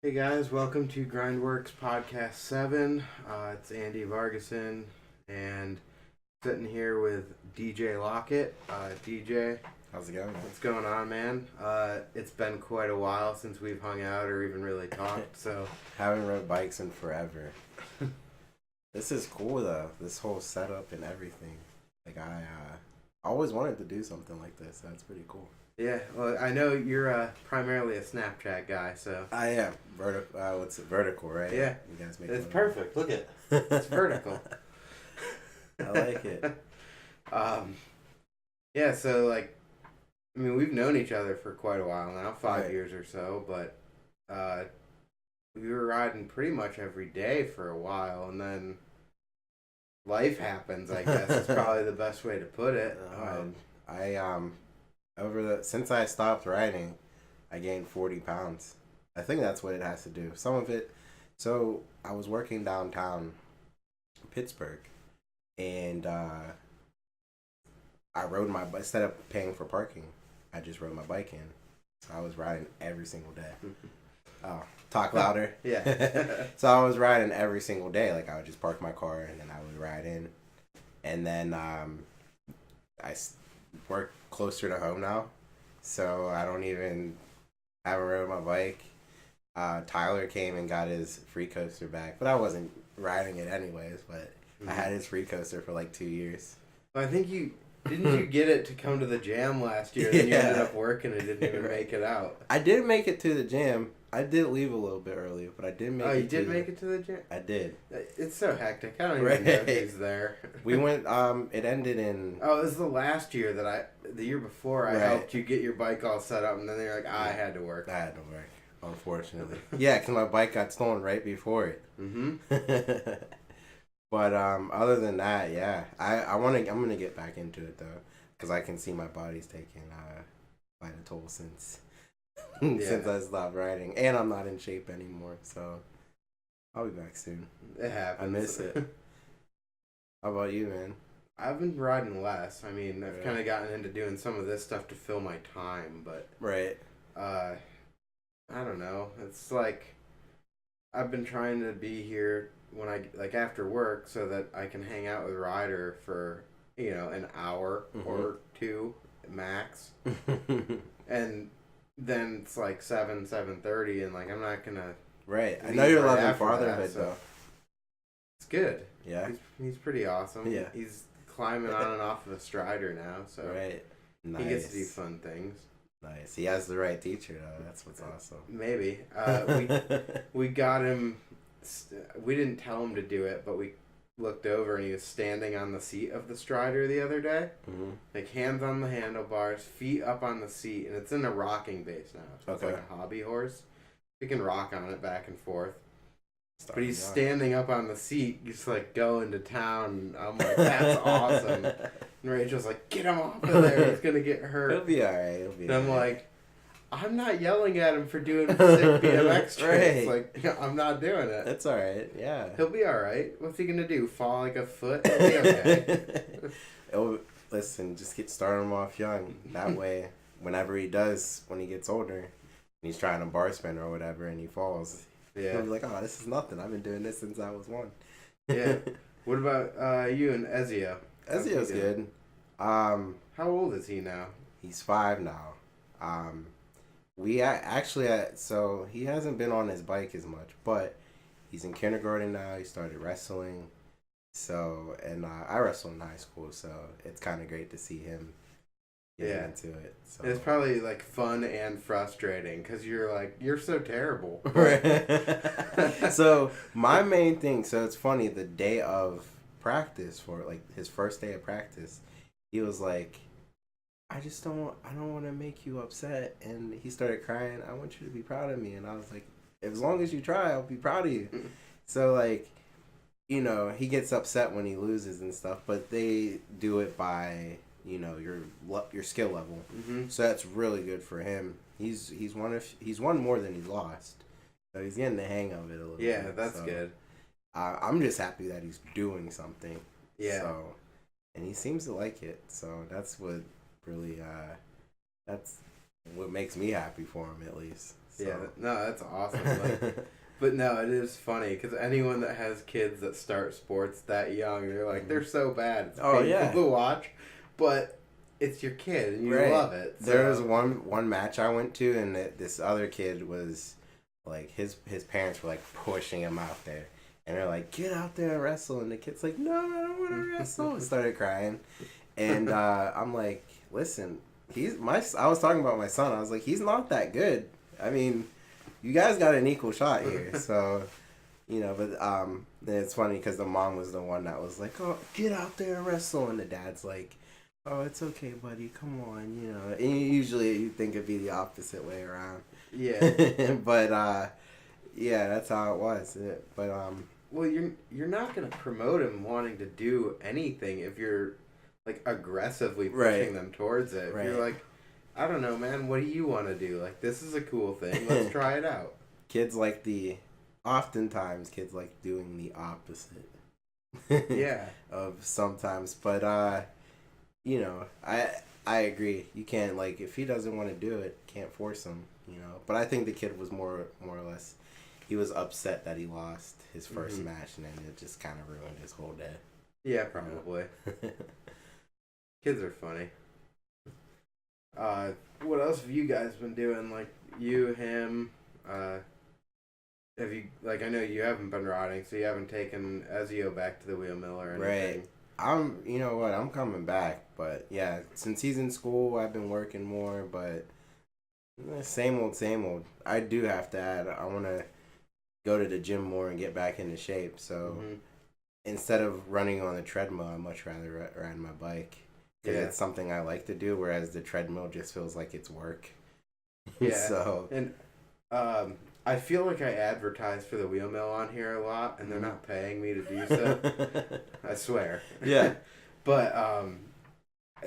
Hey guys, welcome to GrindWorks Podcast 7. It's Andy Vargason and sitting here with DJ Lockett. DJ, How's it going, man? what's going on, man? It's been quite a while since we've hung out or even really talked, so... Haven't rode bikes in forever. This is cool, though. This whole setup and everything. Like, I always wanted to do something like this. That's pretty cool. Yeah, well, I know you're primarily a Snapchat guy, so... I am. What's it? Vertical, right? Yeah. You guys make It's fun perfect. Look at it. It's vertical. I like it. Yeah, so, like, I mean, we've known each other for quite a while now, 5 Right. years or so, but we were riding pretty much every day for a while, and then life happens, I guess, is probably the best way to put it. Since I stopped riding, I gained 40 pounds. I think that's what it has to do. Some of it, so I was working downtown Pittsburgh, and I rode my bike. Instead of paying for parking, I just rode my bike in. So I was riding every single day. Oh, talk louder. Yeah. So I was riding every single day. Like, I would just park my car and then I would ride in. And then work closer to home now, so I haven't rode my bike. Tyler came and got his free coaster back, but I wasn't riding it anyways. But I had his free coaster for like 2 years. I think didn't you get it to come to the jam last year, and you ended up working and didn't even make it out. I did make it to the jam. I did leave a little bit early, but I did make it. Oh, you did make it to the jam? I did. It's so hectic. I don't even know if he's there. We went, it ended in... Oh, it was the last year the year before I helped you get your bike all set up, and then they're like, I had to work. I had to work, unfortunately. Yeah, because my bike got stolen right before it. Mm-hmm. But other than that, yeah, I'm gonna get back into it though, because I can see my body's taking quite a toll since I stopped riding, and I'm not in shape anymore. So I'll be back soon. It happens. I miss it. How about you, man? I've been riding less. I mean, I've kind of gotten into doing some of this stuff to fill my time, but Right. I don't know. It's like I've been trying to be here when after work so that I can hang out with Ryder for, an hour or two max. And then it's like 7:30, and like I'm not gonna. Right. I know you're a lot farther that, of it though. It's good. Yeah. He's pretty awesome. Yeah. He's climbing on and off of a strider now, so Right. Nice. he gets to do fun things. Nice. He has the right teacher though. That's what's awesome. Maybe. We got him. We didn't tell him to do it, but we looked over and he was standing on the seat of the strider the other day. Mm-hmm. Like, hands on the handlebars, feet up on the seat, and it's in a rocking base now. So it's like a hobby horse. You can rock on it back and forth. But he's standing up on the seat, just like going to town. I'm like, that's awesome. And Rachel's like, get him off of there. He's going to get hurt. He'll be alright. And I'm like, I'm not yelling at him for doing sick BMX tricks. Right. Like, I'm not doing it. That's alright. Yeah. He'll be alright. What's he going to do? Fall like a foot? He'll be okay. Listen, just start him off young. That way, whenever he gets older, and he's trying a bar spin or whatever, and he falls, he'll be like, oh, this is nothing. I've been doing this since I was 1. Yeah. What about you and Ezio? Ezio's good. How old is he now? He's 5 now. So he hasn't been on his bike as much, but he's in kindergarten now. He started wrestling. So, and I wrestled in high school, so it's kind of great to see him getting into it. So. It's probably like fun and frustrating because you're so terrible. So my main thing, so it's funny, the day of practice, for like his first day of practice, he was like, I don't want to make you upset. And he started crying. I want you to be proud of me. And I was like, as long as you try, I'll be proud of you. So like, he gets upset when he loses and stuff, but they do it by, your skill level. Mm-hmm. So that's really good for him. He's won more than he's lost. So he's getting the hang of it a little bit. Yeah, that's good. I'm just happy that he's doing something. Yeah. So, and he seems to like it. So that's what really, that's what makes me happy for him, at least. So. Yeah, no, that's awesome. Like, but no, it is funny because anyone that has kids that start sports that young, they're like, they're so bad. It's painful to watch, but it's your kid and you love it. So. There was one match I went to, and this other kid was like, his parents were like pushing him out there, and they're like, get out there and wrestle, and the kid's like, no, I don't want to wrestle, and started crying, and I'm like, listen, I was talking about my son. I was like, he's not that good. I mean, you guys got an equal shot here, so, you know, but it's funny because the mom was the one that was like, oh, get out there and wrestle, and the dad's like, oh, it's okay, buddy, come on, you know, and usually you think it'd be the opposite way around. Yeah. But, yeah, that's how it was. Well, you're not going to promote him wanting to do anything if you're, like, aggressively pushing them towards it. If you're like, I don't know, man. What do you want to do? Like, this is a cool thing. Let's try it out. Oftentimes, kids like doing the opposite. Yeah. Of sometimes. But, you know, I agree. You can't, like, if he doesn't want to do it, can't force him, you know. But I think the kid was more or less, he was upset that he lost his first match, and then it just kind of ruined his whole day. Yeah, probably. Kids are funny. What else have you guys been doing? Like, you, him, have you, like, I know you haven't been riding, so you haven't taken Ezio back to the wheel mill or anything. Right. You know what, I'm coming back, but yeah, since he's in school, I've been working more, but same old. I do have to add, I want to go to the gym more and get back into shape, so instead of running on the treadmill, I'd much rather ride my bike. Because it's something I like to do, whereas the treadmill just feels like it's work. Yeah. So. And I feel like I advertise for the wheel mill on here a lot, and they're not paying me to do so. I swear. Yeah. But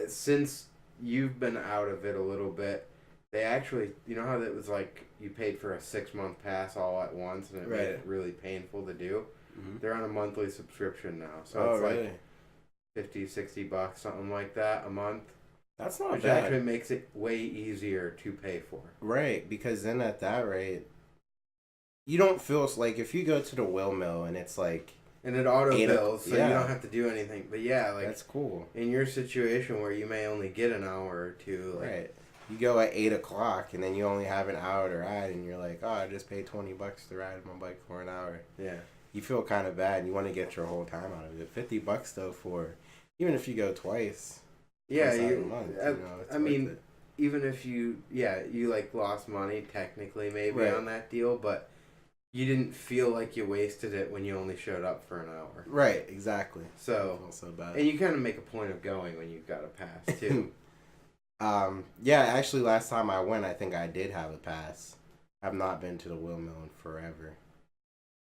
since you've been out of it a little bit, they actually, you know how that was like you paid for a 6-month pass all at once, and it made it really painful to do? Mm-hmm. They're on a monthly subscription now. So it's like $50-$60, something like that a month. That's not which bad. Which actually makes it way easier to pay for. Right, because then at that rate, you don't feel like if you go to the wheel mill and it's like... And it auto bills, so you don't have to do anything. But yeah, like... That's cool. In your situation where you may only get an hour or two... Like, right. You go at 8 o'clock and then you only have an hour to ride and you're like, oh, I just paid $20 to ride my bike for an hour. Yeah. You feel kind of bad and you want to get your whole time out of it. $50 though for... Even if you go twice... Yeah, I mean, even if you like lost money technically maybe on that deal, but you didn't feel like you wasted it when you only showed up for an hour. Right, exactly. So, bad. And you kind of make a point of going when you've got a pass too. Yeah, actually last time I went, I think I did have a pass. I've not been to the wheel mill in forever.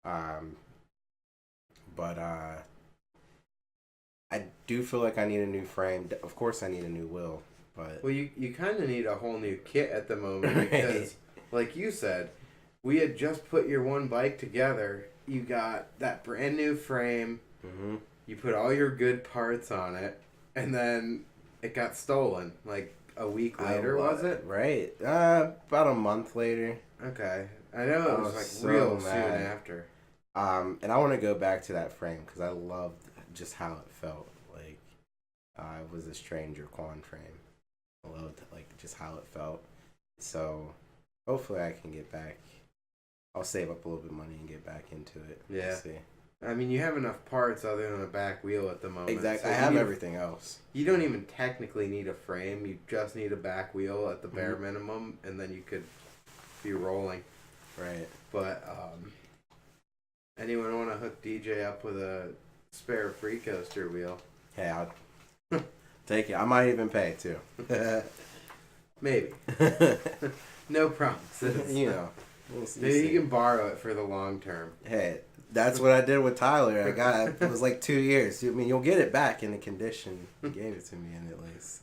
But I do feel like I need a new frame. Of course I need a new wheel, but... Well, you kind of need a whole new kit at the moment because, like you said, we had just put your one bike together. You got that brand new frame. Mm-hmm. You put all your good parts on it, and then it got stolen, like a week later, was it? Right. About a month later. Okay. I know it was like so real soon after. And I want to go back to that frame because I loved just how it felt. Like it was a Stranger Quan frame. I loved like just how it felt. So hopefully I can get back. I'll save up a little bit of money and get back into it. Yeah. We'll see. I mean, you have enough parts other than a back wheel at the moment. Exactly. So I have everything else. You don't even technically need a frame. You just need a back wheel at the bare minimum, and then you could be rolling. Right. But anyone want to hook DJ up with a spare free coaster wheel? Hey, I'll take it. I might even pay too. Maybe. No promises. You know. Maybe you can borrow it for the long term. Hey, that's what I did with Tyler. It was like 2 years. I mean, you'll get it back in the condition you gave it to me in, at least.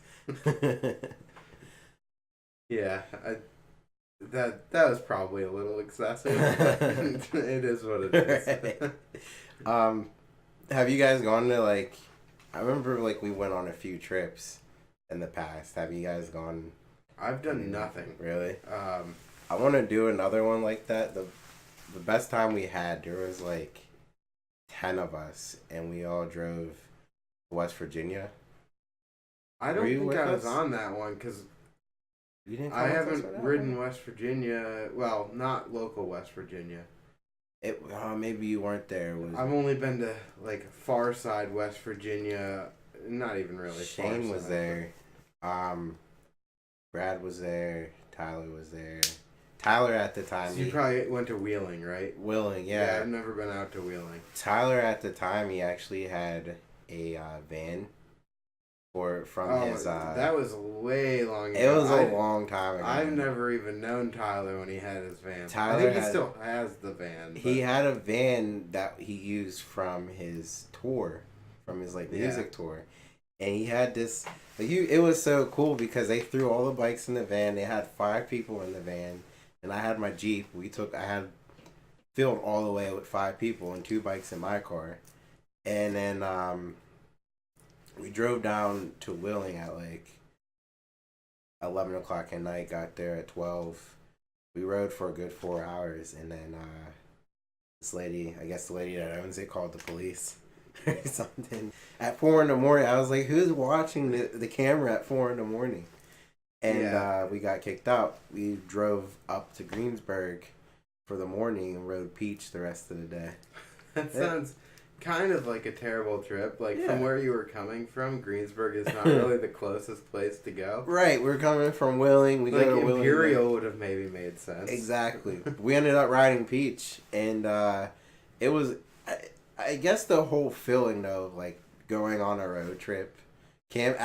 Yeah, that was probably a little excessive. But it is what it is. Right. Have you guys gone to like? I remember like we went on a few trips in the past. Have you guys gone? I've done nothing really. I want to do another one like that. The best time we had, there was like 10 of us, and we all drove to West Virginia. I don't think I was on that one because I haven't ridden West Virginia. Well, not local West Virginia. Maybe you weren't there. I've only been to like far side West Virginia. Not even really. Shane was there. Brad was there. Tyler was there. Tyler at the time. So you probably went to Wheeling, right? Wheeling, yeah. Yeah, I've never been out to Wheeling. Tyler at the time, he actually had a van from his. That was way long ago. It was a long time ago. I've never even known Tyler when he had his van. Tyler, I think he still has the van. But... He had a van that he used from his tour, from his music tour, and he had this. It was so cool because they threw all the bikes in the van. They had 5 people in the van, and I had my Jeep. I had filled all the way with 5 people and 2 bikes in my car, and then we drove down to Wheeling at 11 o'clock at night. Got there at 12. We rode for a good 4 hours, and then this lady, I guess the lady that owns it, called the police. Or something at 4 in the morning. I was like, "Who's watching the camera at 4 in the morning?" And we got kicked out. We drove up to Greensburg for the morning and rode Peach the rest of the day. That sounds kind of like a terrible trip. From where you were coming from, Greensburg is not really the closest place to go. Right, we're coming from Wheeling. We go to Wheeling. Imperial would have maybe made sense. Exactly. We ended up riding Peach, and it was. I guess the whole feeling though, going on a road trip. Cam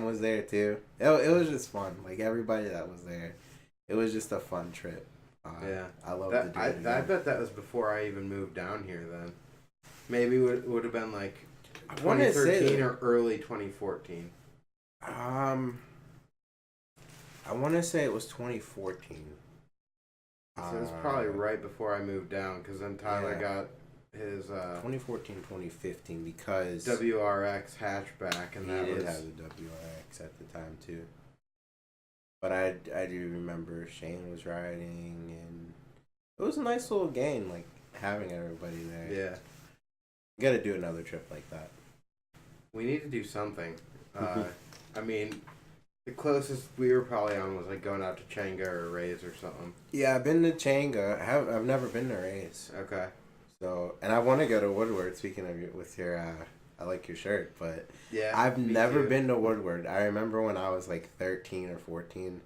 was there too. It was just fun. Everybody that was there, it was just a fun trip. I love to do it. I bet that was before I even moved down here. Then maybe it would have been 2013 or early 2014. I want to say it was 2014. So it was probably right before I moved down because then Tyler got his 2014, 2015 because WRX hatchback, and that did have the WRX at the time too. But I do remember Shane was riding, and it was a nice little game, having everybody there. Yeah, got to do another trip like that. We need to do something. I mean, the closest we were probably on was going out to Changa or Rays or something. Yeah, I've been to Changa. I've never been to Rays. Okay. So, and I want to go to Woodward. Speaking of I like your shirt, but yeah, I've never been to Woodward. I remember when I was 13 or 14,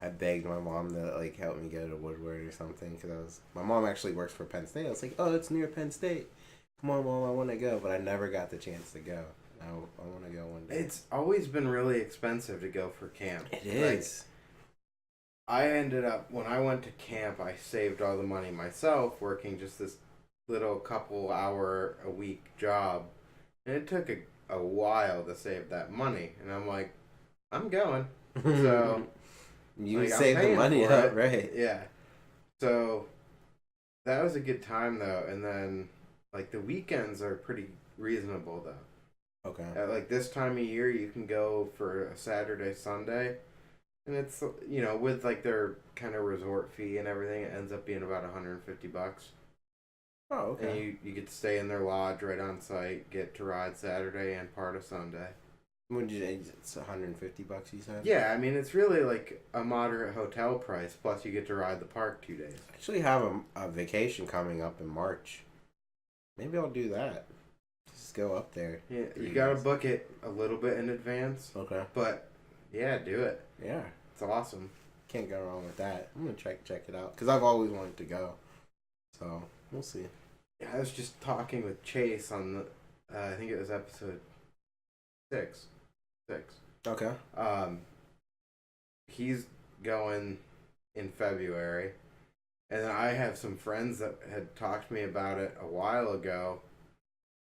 I begged my mom to help me go to Woodward or something because my mom actually works for Penn State. I was like, "Oh, it's near Penn State. Come on, Mom, I want to go," but I never got the chance to go. I want to go one day. It's always been really expensive to go for camp. It is. I ended up when I went to camp, I saved all the money myself, working just this little couple hour a week job, and it took a while to save that money, and I'm like, I'm going. So you saved the money up, right? Yeah. So that was a good time though, and then the weekends are pretty reasonable though. Okay. At this time of year, you can go for a Saturday, Sunday, and it's with their kind of resort fee and everything, it ends up being about $150. Oh, okay. And you get to stay in their lodge right on site, get to ride Saturday and part of Sunday. It's $150 you said? Yeah, I mean, it's really a moderate hotel price, plus you get to ride the park 2 days. I actually have a vacation coming up in March. Maybe I'll do that. Just go up there. Yeah, you gotta book it a little bit in advance. Okay. But, yeah, do it. Yeah. It's awesome. Can't go wrong with that. I'm gonna check it out, because I've always wanted to go. So... we'll see. Yeah, I was just talking with Chase on the, I think it was episode 6. Okay. He's going in February, and then I have some friends that had talked to me about it a while ago,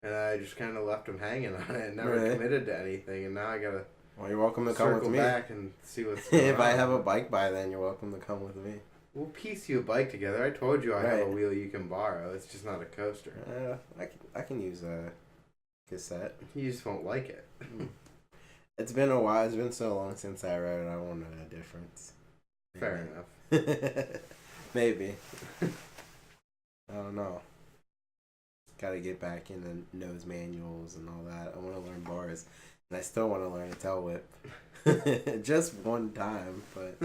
and I just kind of left them hanging on it and never committed to anything, and now I gotta. Well, you're welcome to come with me. Circle back and see what's going on. If I have a bike by then, you're welcome to come with me. We'll piece you a bike together. I told you I have a wheel you can borrow. It's just not a coaster. I can use a cassette. You just won't like it. It's been a while. It's been so long since I rode. I won't know the difference. Fair enough. Maybe. I don't know. Gotta get back into nose manuals and all that. I want to learn bars. And I still want to learn a tail whip. Just one time, but,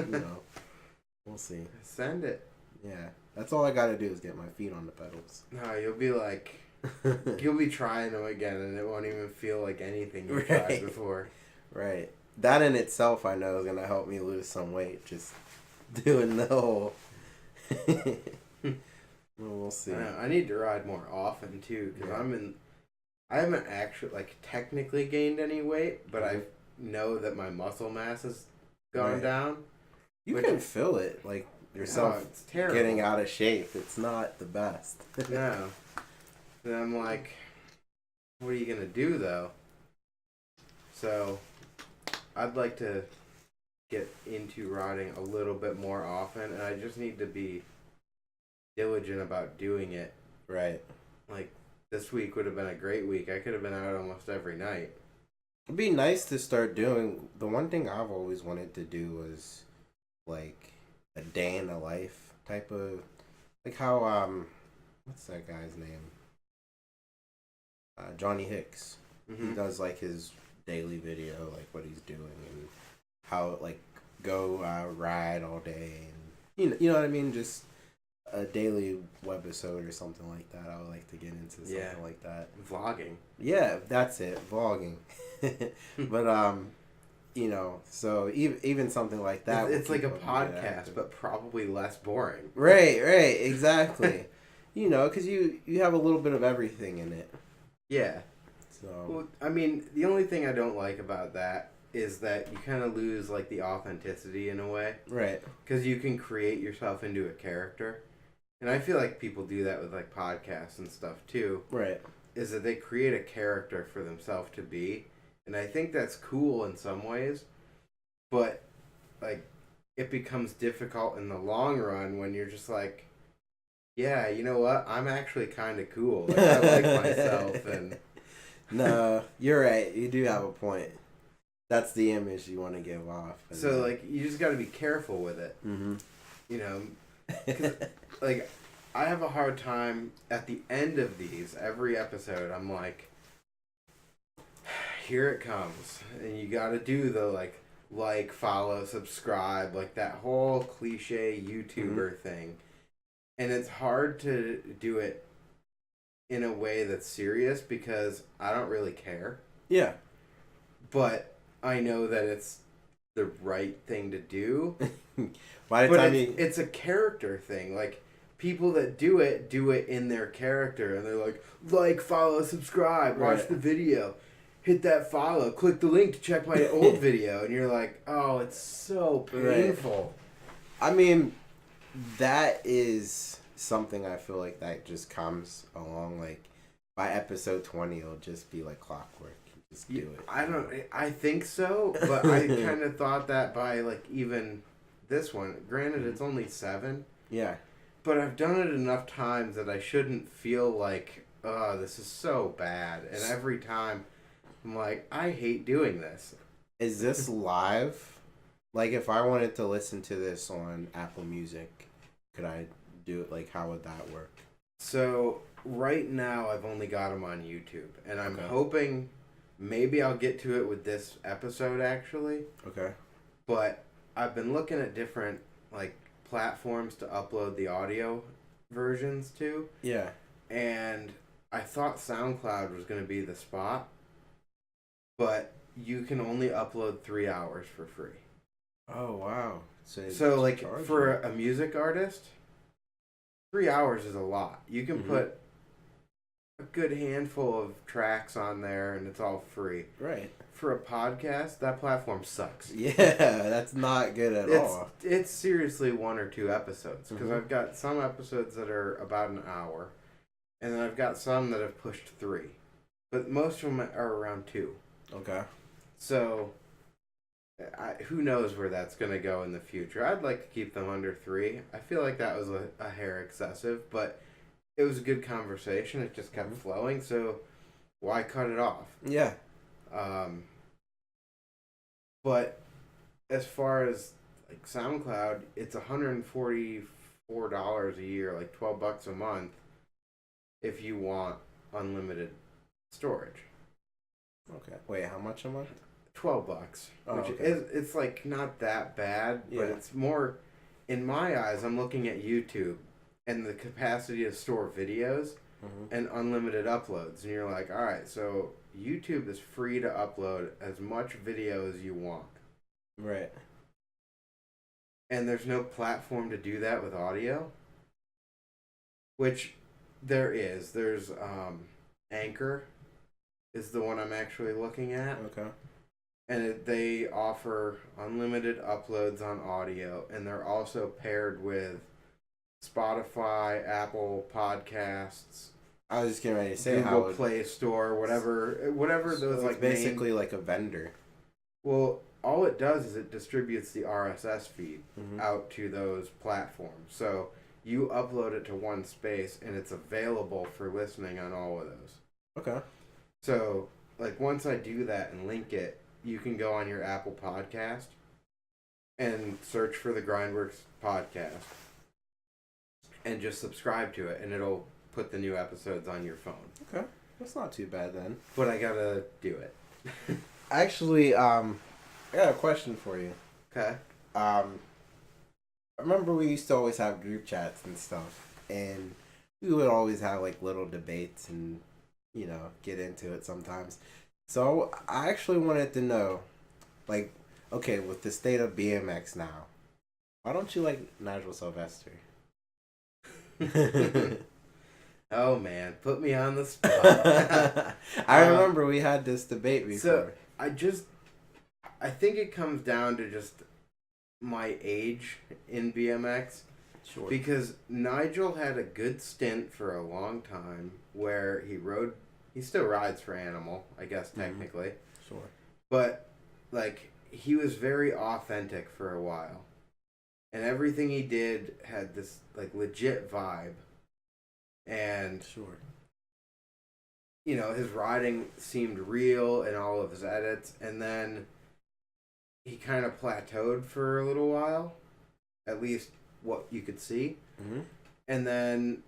we'll see. Send it. Yeah. That's all I gotta do is get my feet on the pedals. No, you'll be like... You'll be trying them again, and it won't even feel like anything you tried before. Right. That in itself, I know, is going to help me lose some weight. Just doing the whole... We'll see. I need to ride more often too, because I haven't actually technically gained any weight, but I know that my muscle mass has gone down. You can feel it, yourself getting out of shape. It's not the best. No. And I'm like, what are you gonna do though? So, I'd like to get into riding a little bit more often, and I just need to be diligent about doing it. Right. This week would have been a great week. I could have been out almost every night. It'd be nice to start doing... The one thing I've always wanted to do was, a day in the life type of... how, what's that guy's name? Johnny Hicks. Mm-hmm. He does, his daily video, what he's doing and how, go ride all day. And you know what I mean? Just... a daily webisode or something like that. I would like to get into something like that. Vlogging. Yeah, that's it. Vlogging. But so even something like that. It's like a podcast, but probably less boring. Right, exactly. Because you have a little bit of everything in it. Yeah. So. Well, I mean, the only thing I don't like about that is that you kind of lose the authenticity in a way. Right. Because you can create yourself into a character. And I feel like people do that with podcasts and stuff too. Right. Is that they create a character for themselves to be. And I think that's cool in some ways. But it becomes difficult in the long run when you're just yeah, you know what? I'm actually kind of cool. I like myself. And no, you're right. You do have a point. That's the image you want to give off. So you just got to be careful with it. Mm-hmm. 'Cause, I have a hard time at the end of these, every episode, I'm like, here it comes. And you got to do the follow, subscribe, that whole cliche YouTuber thing. And it's hard to do it in a way that's serious because I don't really care. Yeah. But I know that it's the right thing to do. It's a character thing. People that do it in their character, and they're follow, subscribe, watch the video, hit that follow, click the link to check my old video, and you're like, oh, it's so painful. Right. I mean, that is something I feel that just comes along. By episode 20, it'll just be clockwork. Just do it. I think so, but I kind of thought that by even this one. Granted, it's only 7. Yeah. But I've done it enough times that I shouldn't feel oh, this is so bad. And every time, I'm I hate doing this. Is this live? If I wanted to listen to this on Apple Music, could I do it? How would that work? So, right now, I've only got them on YouTube. And I'm hoping maybe I'll get to it with this episode, actually. Okay. But I've been looking at different, platforms to upload the audio versions to. Yeah. And I thought SoundCloud was going to be the spot, but you can only upload 3 hours for free. Oh, wow. So for a music artist, 3 hours is a lot. You can put a good handful of tracks on there and it's all free. Right. For a podcast, that platform sucks. Yeah, that's not good at all. It's seriously 1 or 2 episodes because I've got some episodes that are about an hour, and then I've got some that have pushed 3, but most of them are around 2. Okay. So, who knows where that's going to go in the future? I'd like to keep them under 3. I feel like that was a hair excessive, but it was a good conversation. It just kept flowing, so why cut it off? Yeah. But as far as like SoundCloud, it's $144 a year, like $12 a month, if you want unlimited storage. Okay. Wait, how much a month? $12, oh, which okay. is it's like not that bad, but it's more. In my eyes, I'm looking at YouTube and the capacity to store videos and unlimited uploads, and you're like, all right, so YouTube is free to upload as much video as you want, Right. and there's no platform to do that with audio, which there is. There's Anchor is the one I'm actually looking at. Okay. And they offer unlimited uploads on audio, and they're also paired with Spotify, Apple Podcasts. I was just getting ready to say Google Play Store, whatever so those like. Basically, like a vendor. Well, all it does is it distributes the RSS feed out to those platforms. So you upload it to one space, and it's available for listening on all of those. Okay. So, like, once I do that and link it, you can go on your Apple Podcast and search for the GrindWorks Podcast and just subscribe to it, and it'll put the new episodes on your phone. Okay. That's not too bad then. But I gotta do it. Actually, I got a question for you. Okay. I remember we used to always have group chats and stuff, and we would always have like little debates and, you know, get into it sometimes. So I actually wanted to know, like, okay, with the state of BMX now, why don't you like Nigel Sylvester? Oh man, put me on the spot. I remember we had this debate before. So I think it comes down to just my age in BMX. Sure. Because Nigel had a good stint for a long time where he still rides for Animal, I guess, technically. Sure. But, like, he was very authentic for a while. And everything he did had this, like, legit vibe. And, sure, you know, his riding seemed real in all of his edits. And then he kind of plateaued for a little while. At least what you could see. And then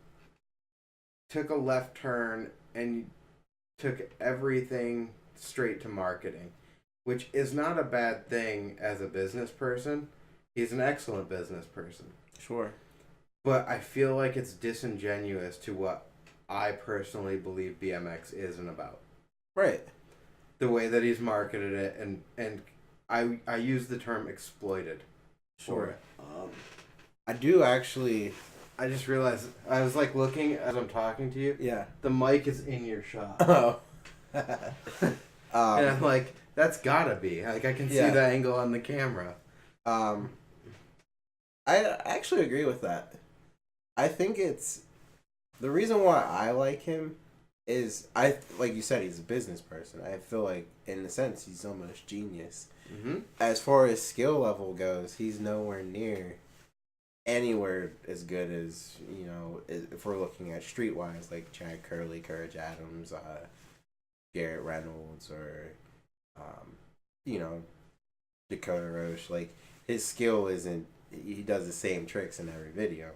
took a left turn and took everything straight to marketing, which is not a bad thing as a business person. He's an excellent business person. Sure. But I feel like it's disingenuous to what I personally believe BMX is and about. Right. The way that he's marketed it, and I use the term exploited. Sure. I do actually. I just realized I was like looking as I'm talking to you. Yeah. The mic is in your shot. Oh. And I'm like, that's gotta be. Like, I can see the angle on the camera. I actually agree with that. I think it's the reason why I like him is like you said, he's a business person. I feel like in a sense he's almost genius. As far as skill level goes, he's nowhere near anywhere as good as, you know, if we're looking at streetwise, like Chad Curley, Courage Adams, Garrett Reynolds, or you know, Dakota Roche. Like, his skill isn't, he does the same tricks in every video,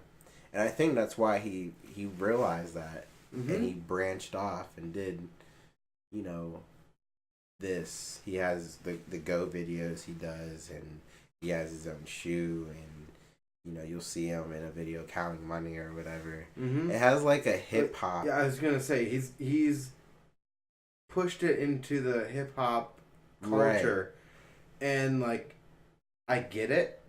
and I think that's why he realized that, and he branched off and did, you know, this. He has the Go videos he does, and he has his own shoe, and you know, you'll see him in a video counting money or whatever. It has like a hip hop. Yeah, I was gonna say he's pushed it into the hip hop culture, and like, I get it,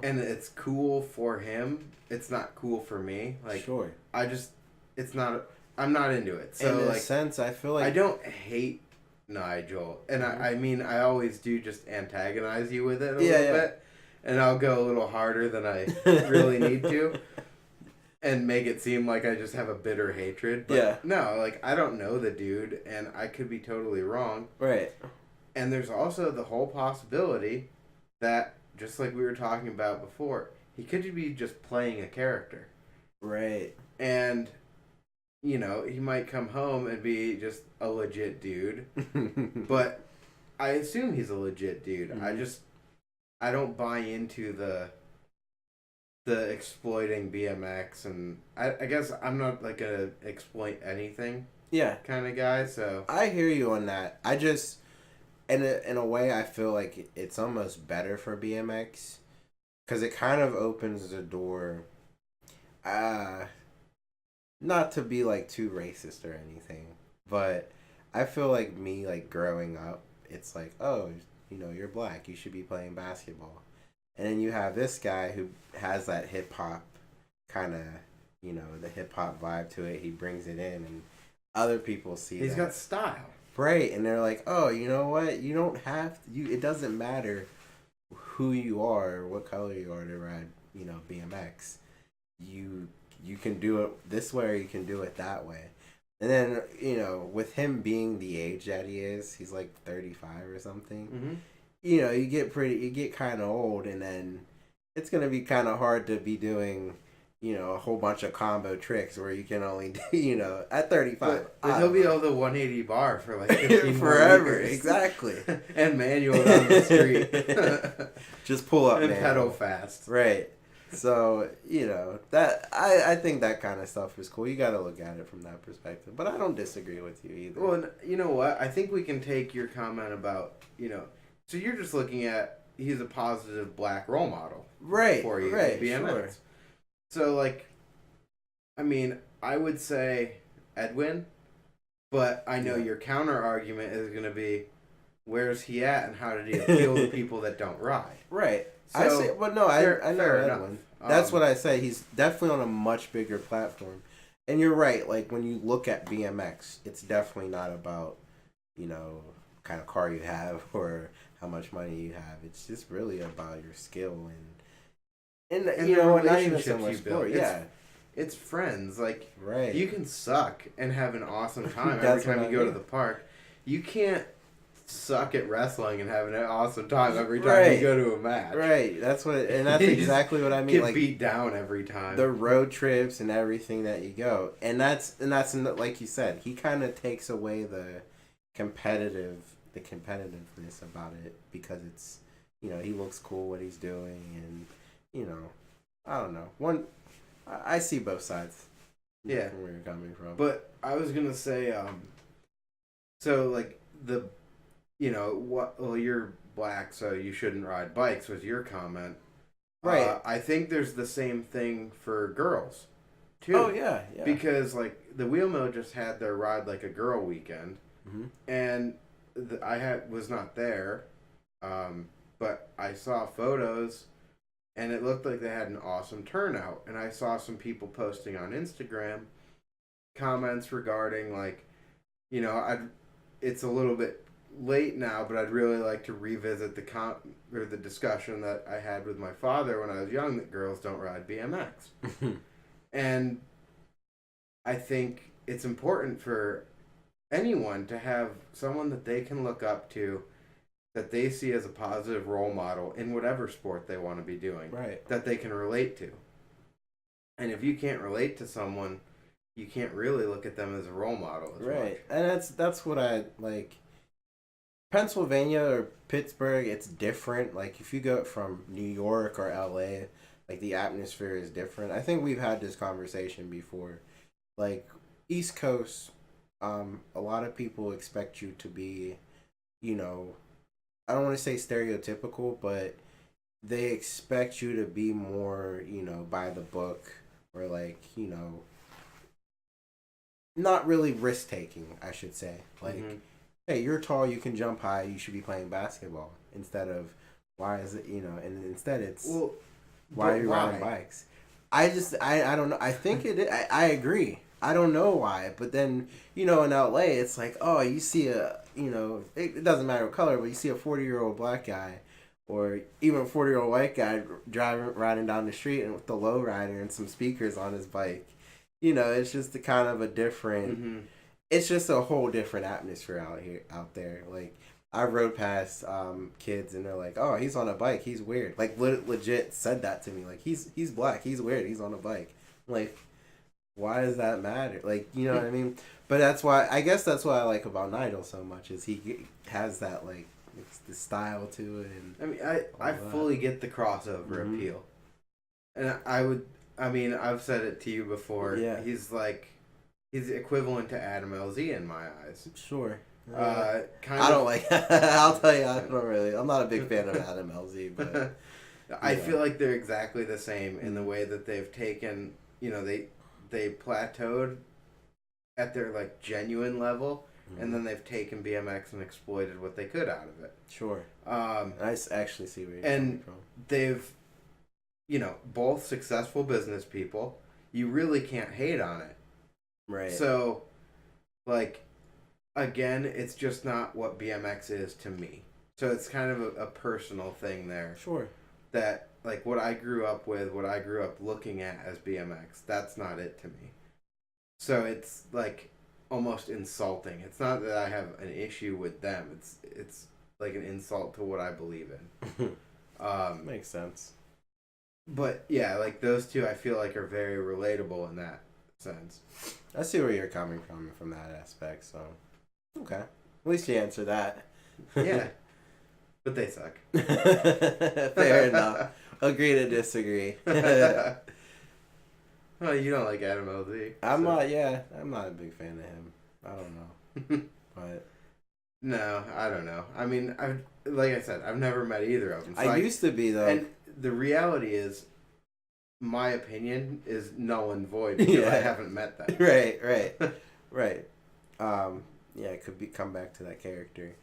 and it's cool for him. It's not cool for me. Like, sure, I'm not into it. So in like, a sense, I feel like I don't hate Nigel, and I mean, I always do just antagonize you with it a little bit. And I'll go a little harder than I really need to, and make it seem like I just have a bitter hatred. But no, like, I don't know the dude, and I could be totally wrong. Right. And there's also the whole possibility that, just like we were talking about before, he could be just playing a character. Right. And, you know, he might come home and be just a legit dude. But I assume he's a legit dude. I don't buy into the exploiting BMX, and I guess I'm not like a exploit anything kind of guy. So I hear you on that. I just in a way I feel like it's almost better for BMX because it kind of opens the door. Not to be like too racist or anything, but I feel like me like growing up, it's like, oh, you're black, you should be playing basketball. And then you have this guy who has that hip hop kind of, the hip hop vibe to it. He brings it in, and other people see he's got style. Right, and they're like, oh, you know what? You don't have to, it doesn't matter who you are or what color you are to ride, BMX. You can do it this way or you can do it that way. And then, with him being the age that he is, he's like 35 or something. Mm-hmm. You get kind of old, and then it's going to be kind of hard to be doing, a whole bunch of combo tricks where you can only do, at 35. But he'll be able to 180 bar for like 15 forever. Years. Exactly. And manual down the street. Just pull up, and man. pedal fast. Right. So, that I think that kind of stuff is cool. You got to look at it from that perspective. But I don't disagree with you either. Well, you know what? I think we can take your comment about, so you're just looking at he's a positive black role model. Right. For you right, BMX. Sure. So, like, I mean, I would say Edwin, but I know your counter argument is going to be, where's he at and how did he appeal to people that don't ride? Right. So, I say, well, no, I know Edwin. That's what I say. He's definitely on a much bigger platform. And you're right. Like, when you look at BMX, it's definitely not about, kind of car you have or how much money you have. It's just really about your skill and not even so much sport. Yeah. It's friends. Like, right. You can suck and have an awesome time every time you go to the park. You can't suck at wrestling and having an awesome time every time you go to a match. Right. That's exactly what I mean. Get like, beat down every time. The road trips and everything that you go. And that's like you said, he kind of takes away the competitiveness about it because it's, he looks cool what he's doing and, I don't know. I see both sides. Yeah. From where you're coming from. But I was going to say, so like you're black, so you shouldn't ride bikes was your comment. Right. I think there's the same thing for girls, too. Oh, yeah. Because, like, the Wheel Mill just had their Ride Like a Girl weekend, and I was not there, but I saw photos, and it looked like they had an awesome turnout, and I saw some people posting on Instagram comments regarding, like, it's a little bit late now, but I'd really like to revisit the discussion that I had with my father when I was young that girls don't ride BMX. And I think it's important for anyone to have someone that they can look up to that they see as a positive role model in whatever sport they want to be doing. Right. That they can relate to. And if you can't relate to someone, you can't really look at them as a role model as right. much. And that's what I like. Pennsylvania or Pittsburgh, it's different. Like, if you go from New York or LA, like, the atmosphere is different. I think we've had this conversation before. Like, East Coast, a lot of people expect you to be, I don't want to say stereotypical, but they expect you to be more, by the book or, like, not really risk-taking, I should say. Like, hey, you're tall, you can jump high, you should be playing basketball. Instead of, why is it, and instead it's, why are you riding bikes? I don't know. I think I agree. I don't know why. But then, in LA, it's like, oh, you see it doesn't matter what color, but you see a 40-year-old black guy or even a 40-year-old white guy riding down the street and with the lowrider and some speakers on his bike. It's just a kind of a different... It's just a whole different atmosphere out there. Like, I rode past kids and they're like, "Oh, he's on a bike. He's weird." Like, legit said that to me. Like, he's black. He's weird. He's on a bike. I'm like, why does that matter? Like, you know what I mean? But I guess that's what I like about Nigel so much is he has that, like, It's the style to it. And I mean, I fully get the crossover appeal. And I've said it to you before. Yeah. He's equivalent to Adam LZ in my eyes. Sure. I don't like. I'll tell you, I'm not a big fan of Adam LZ, but I feel like they're exactly the same in the way that they've taken. They plateaued at their like genuine level, and then they've taken BMX and exploited what they could out of it. Sure. I actually see where you're coming from. They've, both successful business people. You really can't hate on it. Right. So, like, again, it's just not what BMX is to me. So it's kind of a personal thing there. Sure. That, like, what I grew up with, what I grew up looking at as BMX, that's not it to me. So it's, like, almost insulting. It's not that I have an issue with them. It's like an insult to what I believe in. Makes sense. But, yeah, like, those two I feel like are very relatable in that sense. I see where you're coming from that aspect, so okay. At least you answer that. Yeah. But they suck. Fair enough. Agree to disagree. Well, you don't like Adam LZ. I'm not a big fan of him. I don't know. But no, I don't know. I mean, like I said, I've never met either of them. So I used to be, though. And the reality is, my opinion is null and void because I haven't met them. Right. Yeah, it could come back to that character,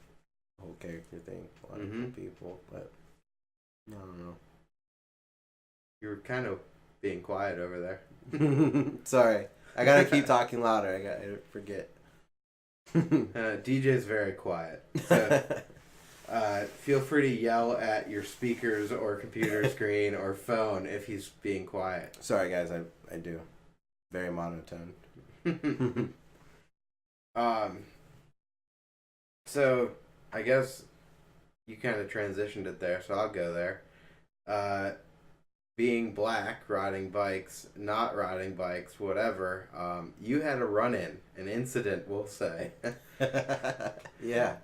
whole character thing. A lot of people, but I don't know. You were kind of being quiet over there. Sorry, I gotta keep talking louder. I forget. DJ's very quiet. So, feel free to yell at your speakers or computer screen or phone if he's being quiet. Sorry, guys. I do. Very monotone. So, I guess you kind of transitioned it there, so I'll go there. Being black, riding bikes, not riding bikes, whatever, you had a run-in, an incident, we'll say. Yeah.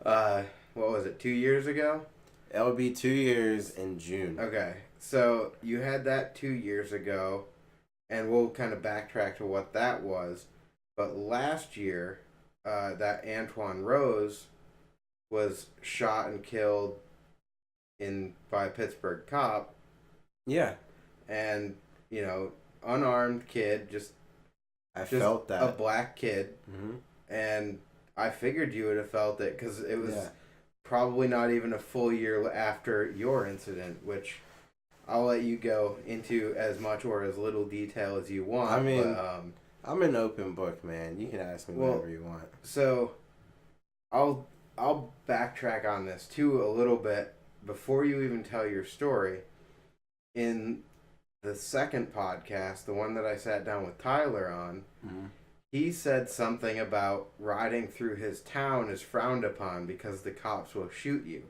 What was it, 2 years ago? It would be 2 years in June. Okay, so you had that 2 years ago, and we'll kind of backtrack to what that was. But last year, that Antoine Rose was shot and killed by a Pittsburgh cop. Yeah. And, unarmed kid, I felt that. A black kid. Mm-hmm. And I figured you would have felt it because it was probably not even a full year after your incident, which I'll let you go into as much or as little detail as you want. I mean, but, I'm an open book, man. You can ask me whatever you want. So, I'll backtrack on this too a little bit before you even tell your story. In the second podcast, the one that I sat down with Tyler on, he said something about riding through his town is frowned upon because the cops will shoot you.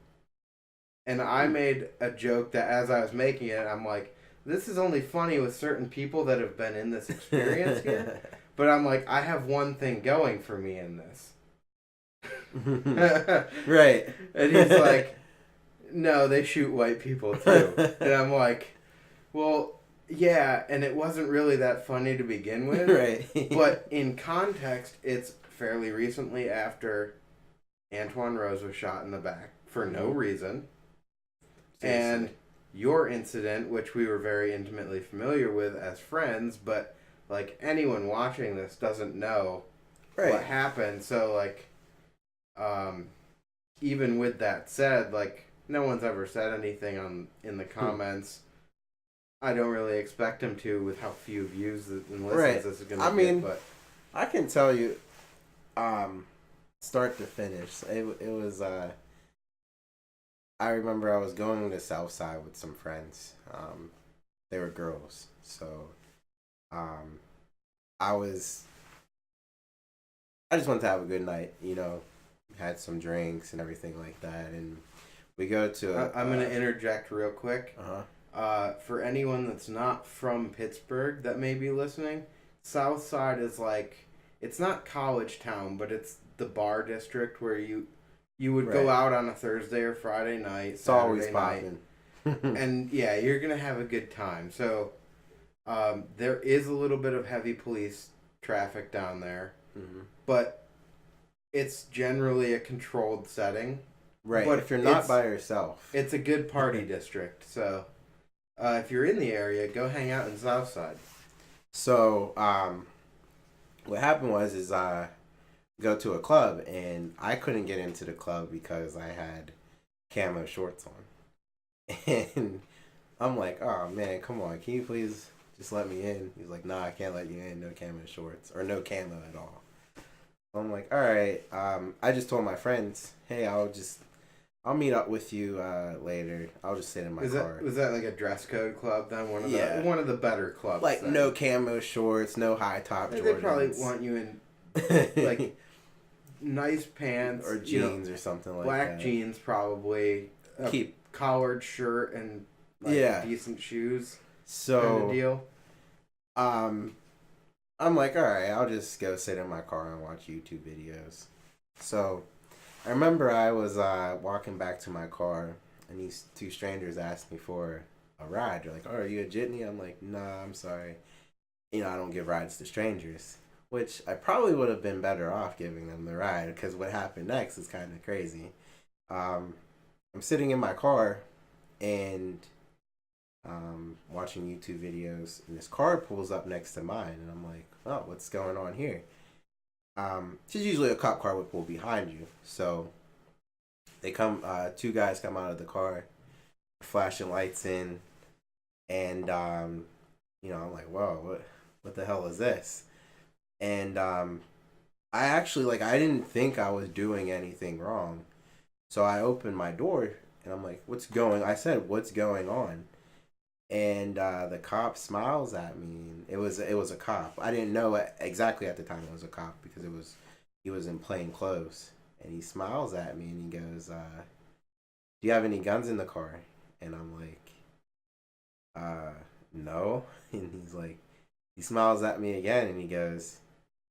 And I made a joke that as I was making it, I'm like, this is only funny with certain people that have been in this experience here. But I'm like, I have one thing going for me in this. Right. And he's like, no, they shoot white people too. And I'm like, well, yeah, and it wasn't really that funny to begin with. Right. But in context, it's fairly recently after Antoine Rose was shot in the back for no reason. Seriously. And your incident, which we were very intimately familiar with as friends, but like anyone watching this doesn't know what happened. So like, even with that said, like no one's ever said anything in the comments. I don't really expect him to with how few views and listens this is going to get. But I can tell you, start to finish, it was. I remember I was going to Southside with some friends. They were girls, so I just wanted to have a good night, had some drinks and everything like that, and we go to. I'm going to interject real quick. For anyone that's not from Pittsburgh that may be listening, Southside is like, it's not college town, but it's the bar district where you You would go out on a Thursday or Friday night. It's always popping. And yeah, you're going to have a good time. So there is a little bit of heavy police traffic down there. Mm-hmm. But it's generally a controlled setting. Right, but if you're not by yourself. It's a good party district. So if you're in the area, go hang out in Southside. So what happened was I go to a club, and I couldn't get into the club because I had camo shorts on. And I'm like, oh, man, come on. Can you please just let me in? He's like, nah, I can't let you in. No camo shorts. Or no camo at all. I'm like, all right. I just told my friends, hey, I'll meet up with you later. I'll just sit in my car. Was that like a dress code club then? One of the better clubs. Like then. No camo shorts, no high top Jordans. They probably want you in like nice pants or jeans or something like black that. Black jeans probably. Collared shirt and decent shoes. So kind of deal. I'm like, all right, I'll just go sit in my car and watch YouTube videos. So I remember I was walking back to my car, and these two strangers asked me for a ride. They're like, oh, are you a jitney? I'm like, nah, I'm sorry. I don't give rides to strangers. Which I probably would have been better off giving them the ride, because what happened next is kind of crazy. I'm sitting in my car and watching YouTube videos, and this car pulls up next to mine, and I'm like, oh, what's going on here? Because usually a cop car would pull behind you. So they come, two guys come out of the car, flashing lights in, and I'm like, whoa, what the hell is this? And I actually, I didn't think I was doing anything wrong. So I opened my door, and I'm like, what's going on? And the cop smiles at me. It was a cop. I didn't know exactly at the time it was a cop, because he was in plain clothes. And he smiles at me, and he goes, do you have any guns in the car? And I'm like, no. And he's like, he smiles at me again, and he goes,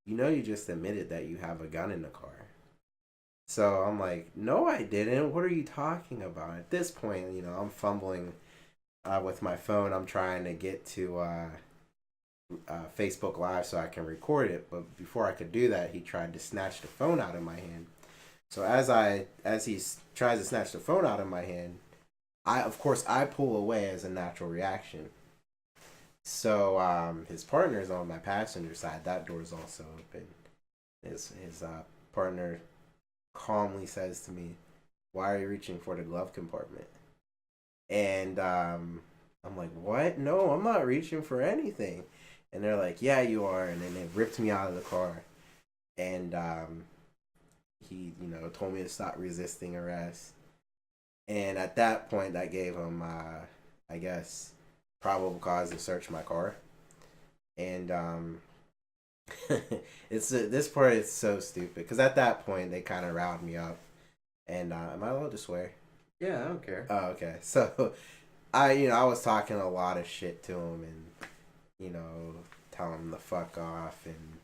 you just admitted that you have a gun in the car. So I'm like, no, I didn't. What are you talking about? At this point, I'm fumbling with my phone. I'm trying to get to Facebook Live so I can record it. But before I could do that, he tried to snatch the phone out of my hand. So as he tries to snatch the phone out of my hand, I pull away as a natural reaction. So his partner is on my passenger side. That door is also open. His partner calmly says to me, why are you reaching for the glove compartment? And I'm like, what? No, I'm not reaching for anything. And they're like, yeah, you are. And then they ripped me out of the car. And he, told me to stop resisting arrest. And at that point, that gave him, I guess, probable cause to search my car. And this part is so stupid, because at that point they kind of riled me up. And am I allowed to swear? Yeah, I don't care. Oh, okay. So I was talking a lot of shit to him, and telling him to fuck off, and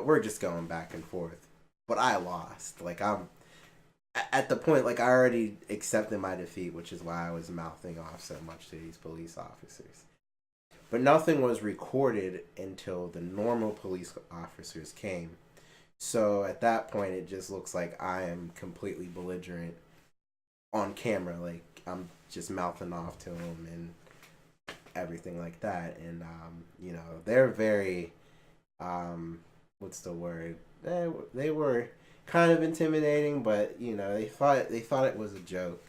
we're just going back and forth. But I lost. I'm at the point, I already accepted my defeat, which is why I was mouthing off so much to these police officers. But nothing was recorded until the normal police officers came. So at that point, it just looks like I am completely belligerent on camera. I'm just mouthing off to them and everything like that. And, they're very, what's the word? They were kind of intimidating, but, they thought it was a joke.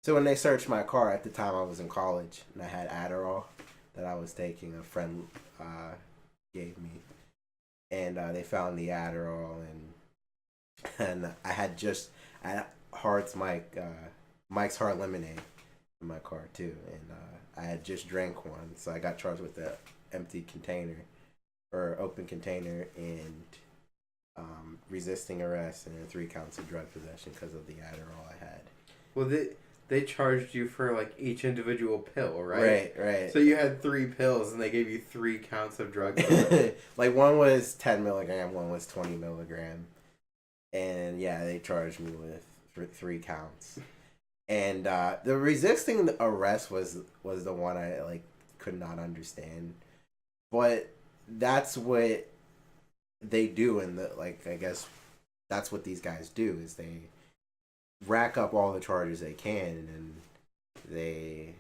So when they searched my car, at the time I was in college, and I had Adderall that I was taking, a friend gave me, and they found the Adderall, and I had Mike's Hard Lemonade in my car too, and I had just drank one, so I got charged with the empty container or open container, and resisting arrest, and 3 counts of drug possession because of the Adderall I had. Well, they charged you for each individual pill, right? Right. So you had 3 pills, and they gave you 3 counts of drug. One was 10 milligram, one was 20 milligram, and yeah, they charged me with three counts. And the resisting the arrest was the one I like could not understand. But that's what they do, and I guess that's what these guys do is they rack up all the charges they can, and they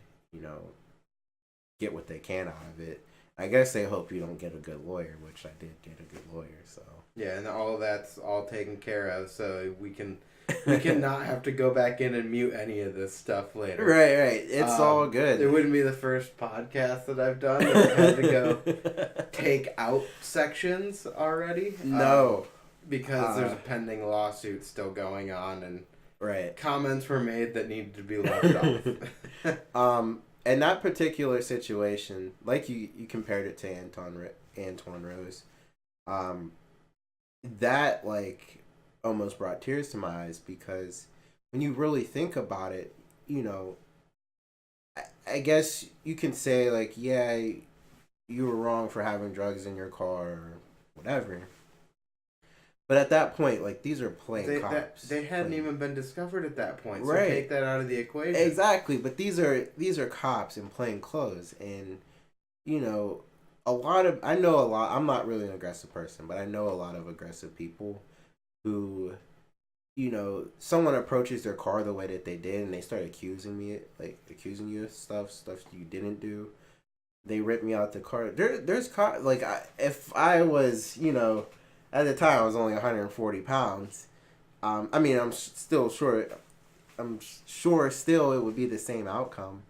get what they can out of it. I guess they hope you don't get a good lawyer, which I did get a good lawyer. So yeah, and all of that's all taken care of, so we can not have to go back in and mute any of this stuff later. Right. It's all good. It wouldn't be the first podcast that I've done that I've had to go take out sections already. No. Because there's a pending lawsuit still going on, and right. Comments were made that needed to be left off. In that particular situation, like you compared it to Antoine Rose, that like almost brought tears to my eyes, because when you really think about it, I guess you can say like, yeah, you were wrong for having drugs in your car or whatever. But at that point, like, these are plain cops. They hadn't even been discovered at that point, so right. Take that out of the equation. Exactly, but these are cops in plain clothes, and I know a lot. I'm not really an aggressive person, but I know a lot of aggressive people who, someone approaches their car the way that they did, and they start accusing you of stuff you didn't do. They rip me out the car. There's cops, like, if I was, at the time, I was only 140 pounds. I'm still sure. I'm sure still it would be the same outcome.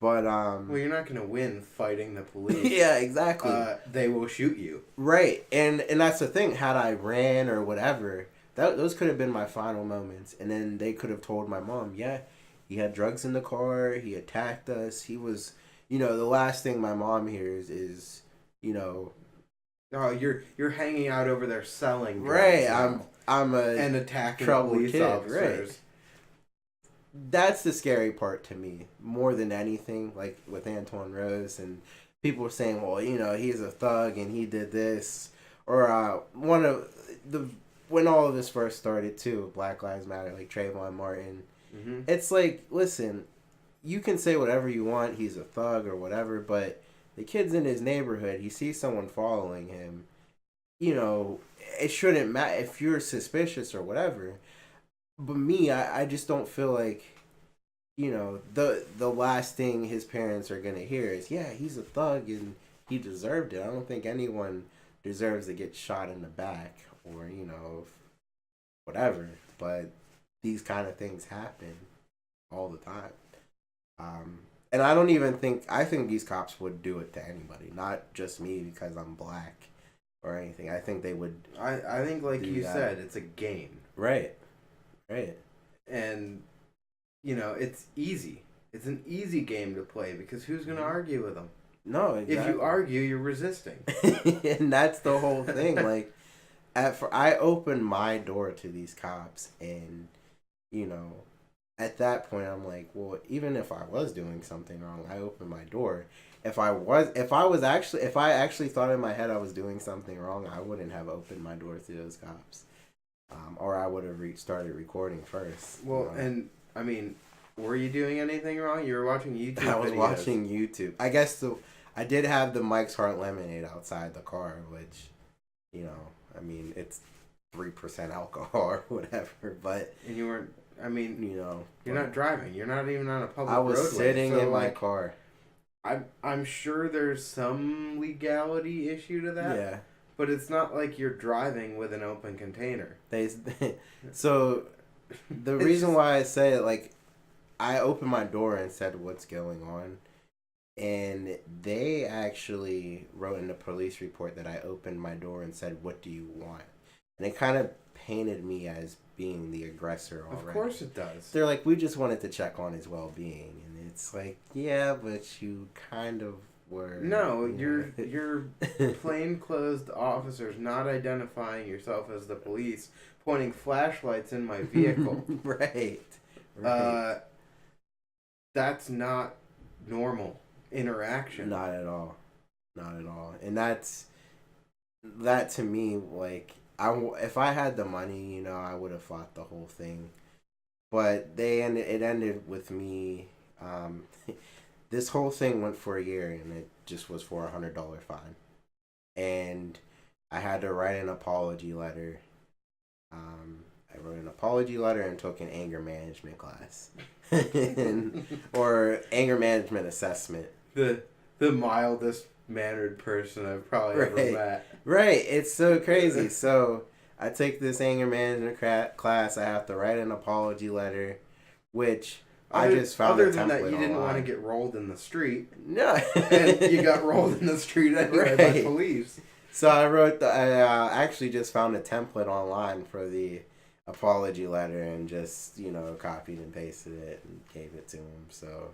But well, you're not gonna win fighting the police. Yeah, exactly. They will shoot you. Right, and that's the thing. Had I ran or whatever, those could have been my final moments. And then they could have told my mom, yeah, he had drugs in the car. He attacked us. He was, the last thing my mom hears is, oh, you're hanging out over there selling drugs. Right, now. I'm a and attacking police kid, officers. Right. That's the scary part to me, more than anything. Like with Antoine Rose, and people were saying, well, he's a thug and he did this, or when all of this first started too, Black Lives Matter, like Trayvon Martin. Mm-hmm. It's like, listen, you can say whatever you want. He's a thug or whatever, but the kid's in his neighborhood. He sees someone following him. It shouldn't matter if you're suspicious or whatever. But me, I just don't feel like, the last thing his parents are going to hear is, yeah, he's a thug and he deserved it. I don't think anyone deserves to get shot in the back or, whatever. But these kind of things happen all the time. And I don't even think, I think these cops would do it to anybody, not just me because I'm black or anything. I think they would. I think, like you said, it's a game. Right. And, it's easy. It's an easy game to play because who's going to argue with them? No, exactly. If you argue, you're resisting. And that's the whole thing. Like, I opened my door to these cops, and, at that point, I'm like, well, even if I was doing something wrong, I opened my door. If I actually thought in my head I was doing something wrong, I wouldn't have opened my door to those cops. Or I would have started recording first. Well, and, I mean, were you doing anything wrong? You were watching YouTube I was videos. watching YouTube. I guess I did have the Mike's Hard Lemonade outside the car, which, it's 3% alcohol or whatever, but... And you weren't... you're but not driving. You're not even on a public roadway. I was sitting in my car. I'm sure there's some legality issue to that. Yeah. But it's not like you're driving with an open container. So, the reason why I say it, like, I opened my door and said, what's going on? And they actually wrote in the police report that I opened my door and said, what do you want? And it kind of painted me as being the aggressor already. Of course it does. They're like, we just wanted to check on his well-being. And it's like, yeah, but you kind of were. No, you're plainclothes officers not identifying yourself as the police, pointing flashlights in my vehicle. Right. That's not normal interaction. Not at all. And that to me, like, if I had the money, I would have fought the whole thing. But it ended with me. This whole thing went for a year, and it just was for $100 fine, and I had to write an apology letter. I wrote an apology letter and took an anger management class, or anger management assessment. The mildest mannered person I've probably ever met. Right, it's so crazy. So I take this anger management class. I have to write an apology letter, which I just found other a than template that, you didn't want to online. get rolled in the street. No, And you got rolled in the street anyway by police. So I actually just found a template online for the apology letter and just, copied and pasted it and gave it to him. So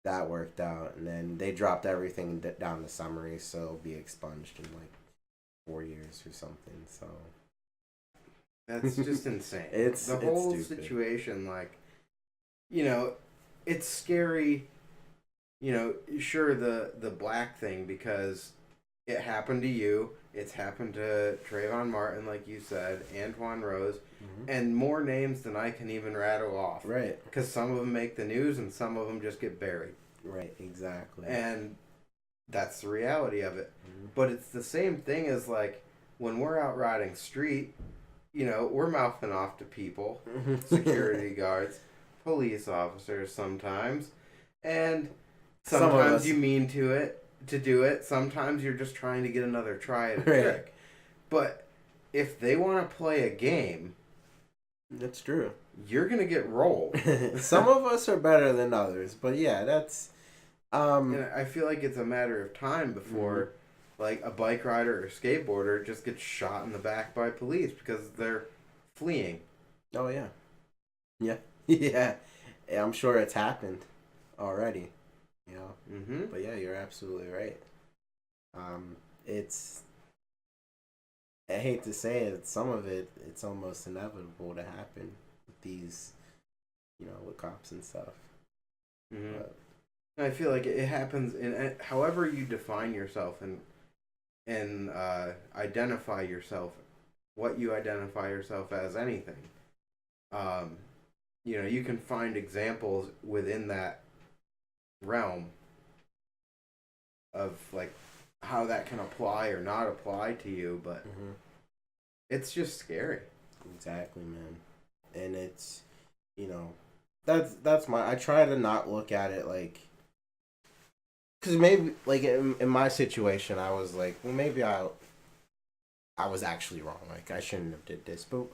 that worked out. And then they dropped everything down to summary, so it'll be expunged in like 4 years or something. So that's just insane. It's the whole stupid. situation, like, it's scary. Sure, the black thing, because it happened to you. It's happened to Trayvon Martin, like you said, Antoine Rose, and more names than I can even rattle off. Right. Because some of them make the news and some of them just get buried. Right, exactly. And that's the reality of it. But it's the same thing as, like, when we're out riding street, we're mouthing off to people, security guards, police officers sometimes, and sometimes you mean to do it. Sometimes you're just trying to get another try at a trick. But if they want to play a game, that's true. You're gonna get rolled. Some of us are better than others, but yeah, that's. And I feel like it's a matter of time before, like, a bike rider or skateboarder just gets shot in the back by police because they're fleeing. Oh yeah, yeah. I'm sure it's happened already. But yeah, you're absolutely right. It's. I hate to say it, some of it's almost inevitable to happen with these, with cops and stuff. But, I feel like it happens in however you define yourself and identify yourself, what you identify yourself as, anything. You can find examples within that realm of, like, how that can apply or not apply to you, but it's just scary. Exactly, man. And it's, that's I try to not look at it like, because maybe, like, in my situation, I was like, well, maybe I was actually wrong. Like, I shouldn't have did this. But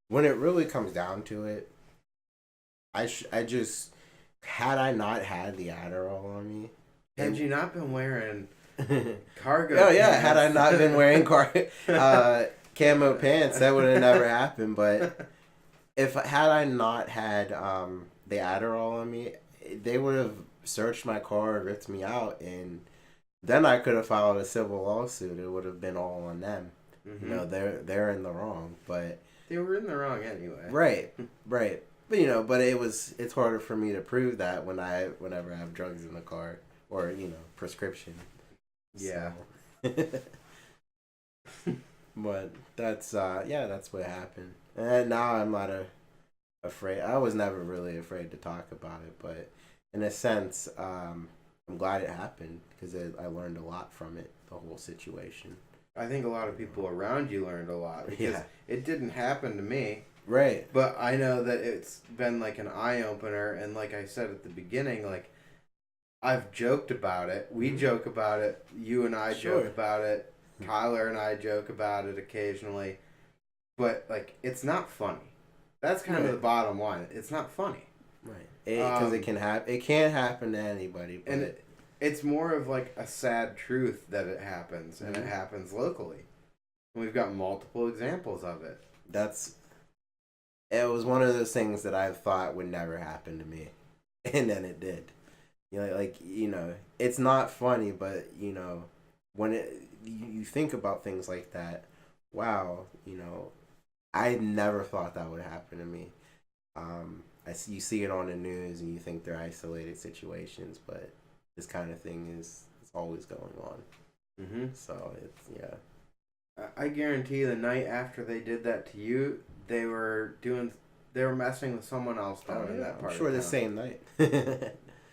when it really comes down to it, I just, had I not had the Adderall on me. Had you not been wearing cargo Oh, yeah. pants. Had I not been wearing camo pants, that would have never happened. But had I not had the Adderall on me, they would have searched my car and ripped me out, and then I could have filed a civil lawsuit. It would have been all on them. They're in the wrong, but they were in the wrong anyway. Right. But but it's harder for me to prove that whenever I have drugs in the car or prescription. Yeah. So. But that's what happened, and now I'm not afraid. I was never really afraid to talk about it, but in a sense, I'm glad it happened because I learned a lot from it, the whole situation. I think a lot of people around you learned a lot because it didn't happen to me. Right. But I know that it's been like an eye-opener, and like I said at the beginning, like, I've joked about it. We joke about it. You and I joke about it. Tyler and I joke about it occasionally. But, like, it's not funny. That's kind of the bottom line. It's not funny. Right. Because it can happen to anybody. But and it's more of, like, a sad truth that it happens, and it happens locally. And we've got multiple examples of it. It was one of those things that I thought would never happen to me, and then it did. It's not funny, but when you think about things like that, wow, I never thought that would happen to me. You see it on the news, and you think they're isolated situations, but this kind of thing is always going on. So I guarantee the night after they did that to you, they were doing they were messing with someone else down in that part. I'm sure of the town. same night.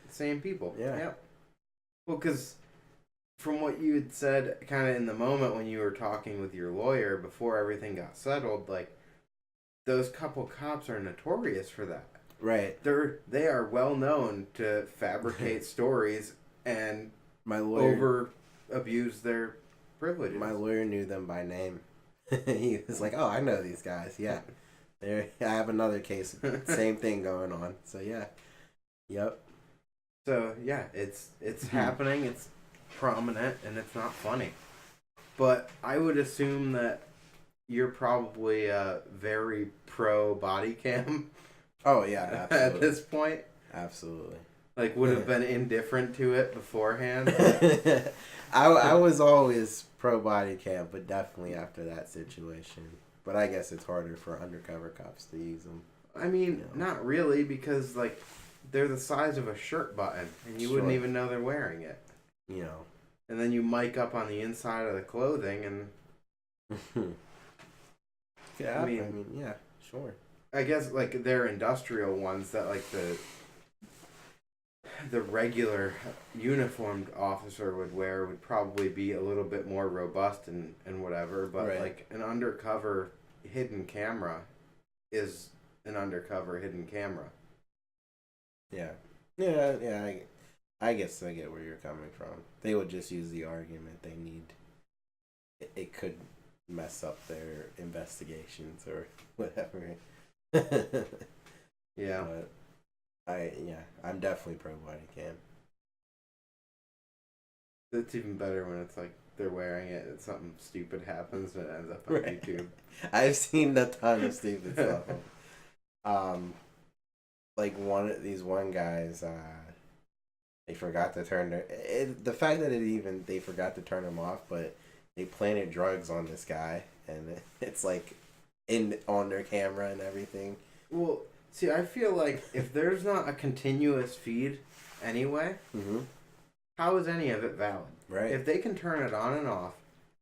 Same people. Yeah. Yep. Well, because from what you had said, kind of in the moment when you were talking with your lawyer before everything got settled, like those couple cops are notorious for that. Right. They are well known to fabricate stories and over abuse their privileges. My lawyer knew them by name. He was like, "Oh, I know these guys. Yeah, I have another case. Same thing going on. So yeah, yep. So yeah, it's happening. It's prominent and it's not funny. But I would assume that you're probably very pro body cam. Oh yeah, absolutely. At this point, absolutely. Like would have been indifferent to it beforehand. I was always pro body cam, but definitely after that situation. But I guess it's harder for undercover cops to use them. I mean, not really, because like they're the size of a shirt button, and you wouldn't even know they're wearing it. You know. And then you mic up on the inside of the clothing, and yeah, I mean, yeah, sure. I guess like they're industrial ones that like the regular uniformed officer would wear would probably be a little bit more robust and whatever, but like an undercover hidden camera is an undercover hidden camera. Yeah. I guess I get where you're coming from. They would just use the argument they need. It could mess up their investigations or whatever. Yeah. But I'm definitely pro body cam. It's even better when it's like they're wearing it and something stupid happens and it ends up on YouTube. I've seen a ton of stupid stuff. Like these guys, they forgot to turn the fact that they forgot to turn them off, but they planted drugs on this guy, and it's like on their camera and everything. Well, see, I feel like if there's not a continuous feed anyway, how is any of it valid? Right. If they can turn it on and off,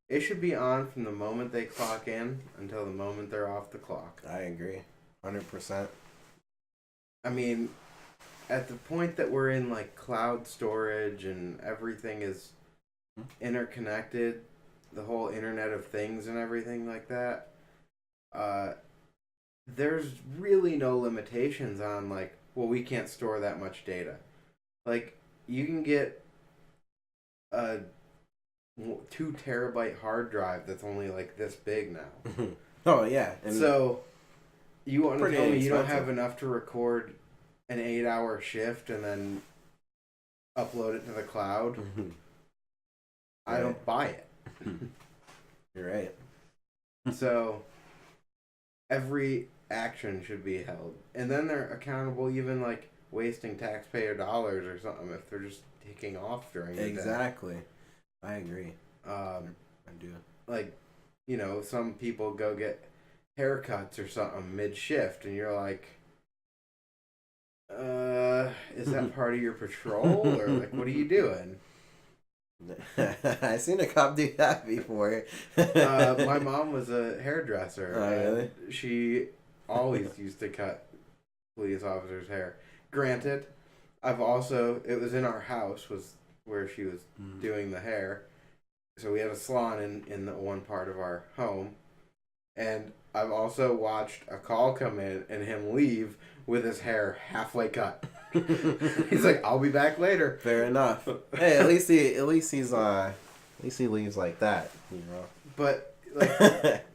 it should be on from the moment they clock in until the moment they're off the clock. I agree. 100%. I mean, at the point that we're in like cloud storage and everything is interconnected, the whole Internet of Things and everything like that, there's really no limitations on like, well, we can't store that much data. Like, you can get a 2 terabyte hard drive that's only like this big now. Oh yeah. And so you want to tell me you don't have enough to record an 8-hour shift and then upload it to the cloud? I don't buy it. You're right. So every action should be held, and then they're accountable, even like wasting taxpayer dollars or something if they're just taking off during the day. Exactly. I agree. I do. Like, you know, some people go get haircuts or something mid-shift, and you're like, is that part of your patrol, or like, what are you doing? I've seen a cop do that before. My mom was a hairdresser. Oh, really? She always used to cut police officers' hair. Granted, it was in our house, was where she was doing the hair. So we had a salon in the one part of our home. And I've also watched a call come in and him leave with his hair halfway cut. He's like, "I'll be back later." Fair enough. Hey, at least he leaves like that, you know. But like,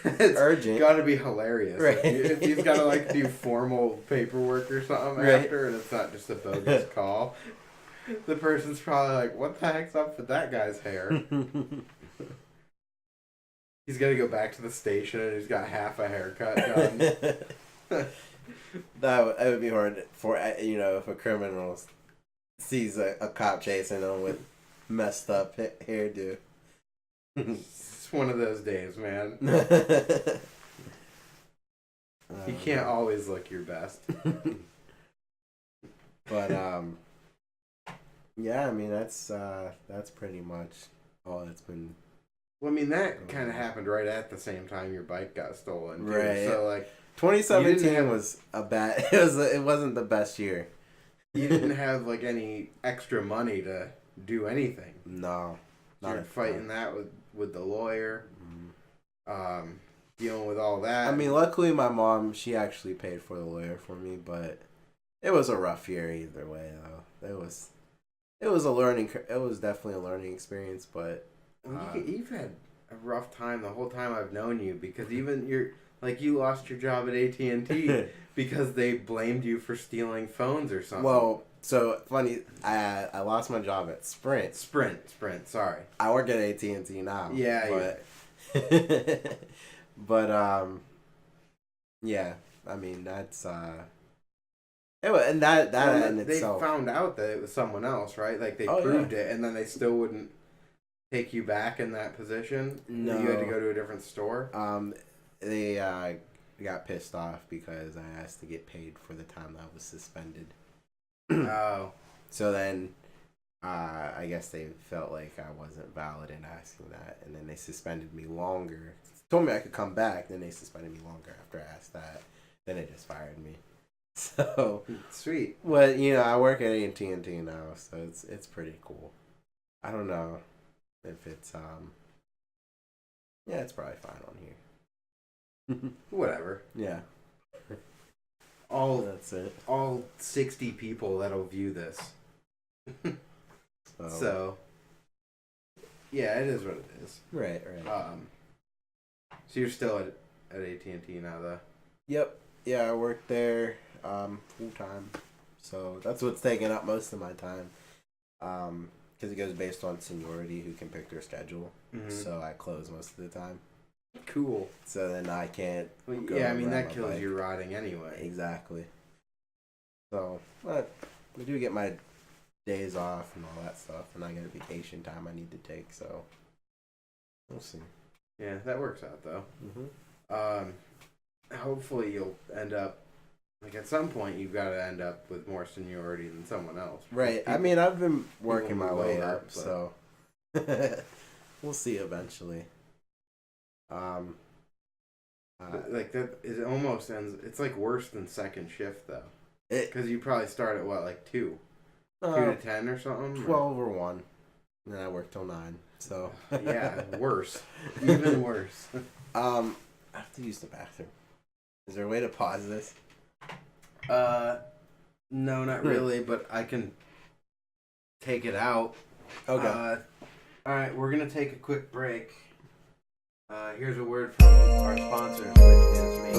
it's urgent. Got to be hilarious. Right. If he's got to like do formal paperwork or something after, and it's not just a bogus call. The person's probably like, "What the heck's up with that guy's hair?" He's got to go back to the station and he's got half a haircut done. That would be hard for, you know, if a criminal sees a cop chasing him with messed up hairdo. It's one of those days, man. You can't always look your best. But yeah, I mean that's pretty much all that's been. Well, I mean that kind of happened right at the same time your bike got stolen, too. Right? So like, 2017 was a bad. It wasn't the best year. You didn't have like any extra money to do anything. No, not you're fighting that with the lawyer. Dealing with all that. I mean, luckily my mom, she actually paid for the lawyer for me, but it was a rough year either way though. It was definitely a learning experience, but you've had a rough time the whole time I've known you, because even you lost your job at AT&T because they blamed you for stealing phones or something. Well, so funny, I lost my job at Sprint. Sprint, sorry. I work at AT&T now. Yeah, but yeah, I mean that's it was, and that in itself. They found out that it was someone else, right? Like they proved it, and then they still wouldn't take you back in that position. No, you had to go to a different store. They got pissed off because I asked to get paid for the time that I was suspended. Oh. So then, I guess they felt like I wasn't valid in asking that, and then they suspended me longer. Told me I could come back, then they suspended me longer after I asked that. Then they just fired me. So sweet. Well, I work at AT&T now, so it's pretty cool. I don't know if it's yeah, it's probably fine on here. Whatever. Yeah. That's it. All 60 people that'll view this. So yeah, it is what it is. Right. So you're still at AT&T now, though? Yep. Yeah, I work there full time. So that's what's taking up most of my time. Because it goes based on seniority, who can pick their schedule. Mm-hmm. So I close most of the time. Cool. So then I can't. Yeah, I mean that kills your riding anyway. Exactly. So, but I do get my days off and all that stuff, and I get a vacation time I need to take. So we'll see. Yeah, that works out though. Mm-hmm. Hopefully you'll end up, like at some point you've got to end up with more seniority than someone else. Right. I mean, I've been working my way up, so we'll see eventually. Like that, it almost ends. It's like worse than second shift though, because you probably start at what, like 2 to 10 or something. 12 or 1, and then I work till 9. So yeah, worse, even worse. I have to use the bathroom. Is there a way to pause this? No, not really, but I can take it out. Okay. All right, we're gonna take a quick break. Here's a word from our sponsors, which is me.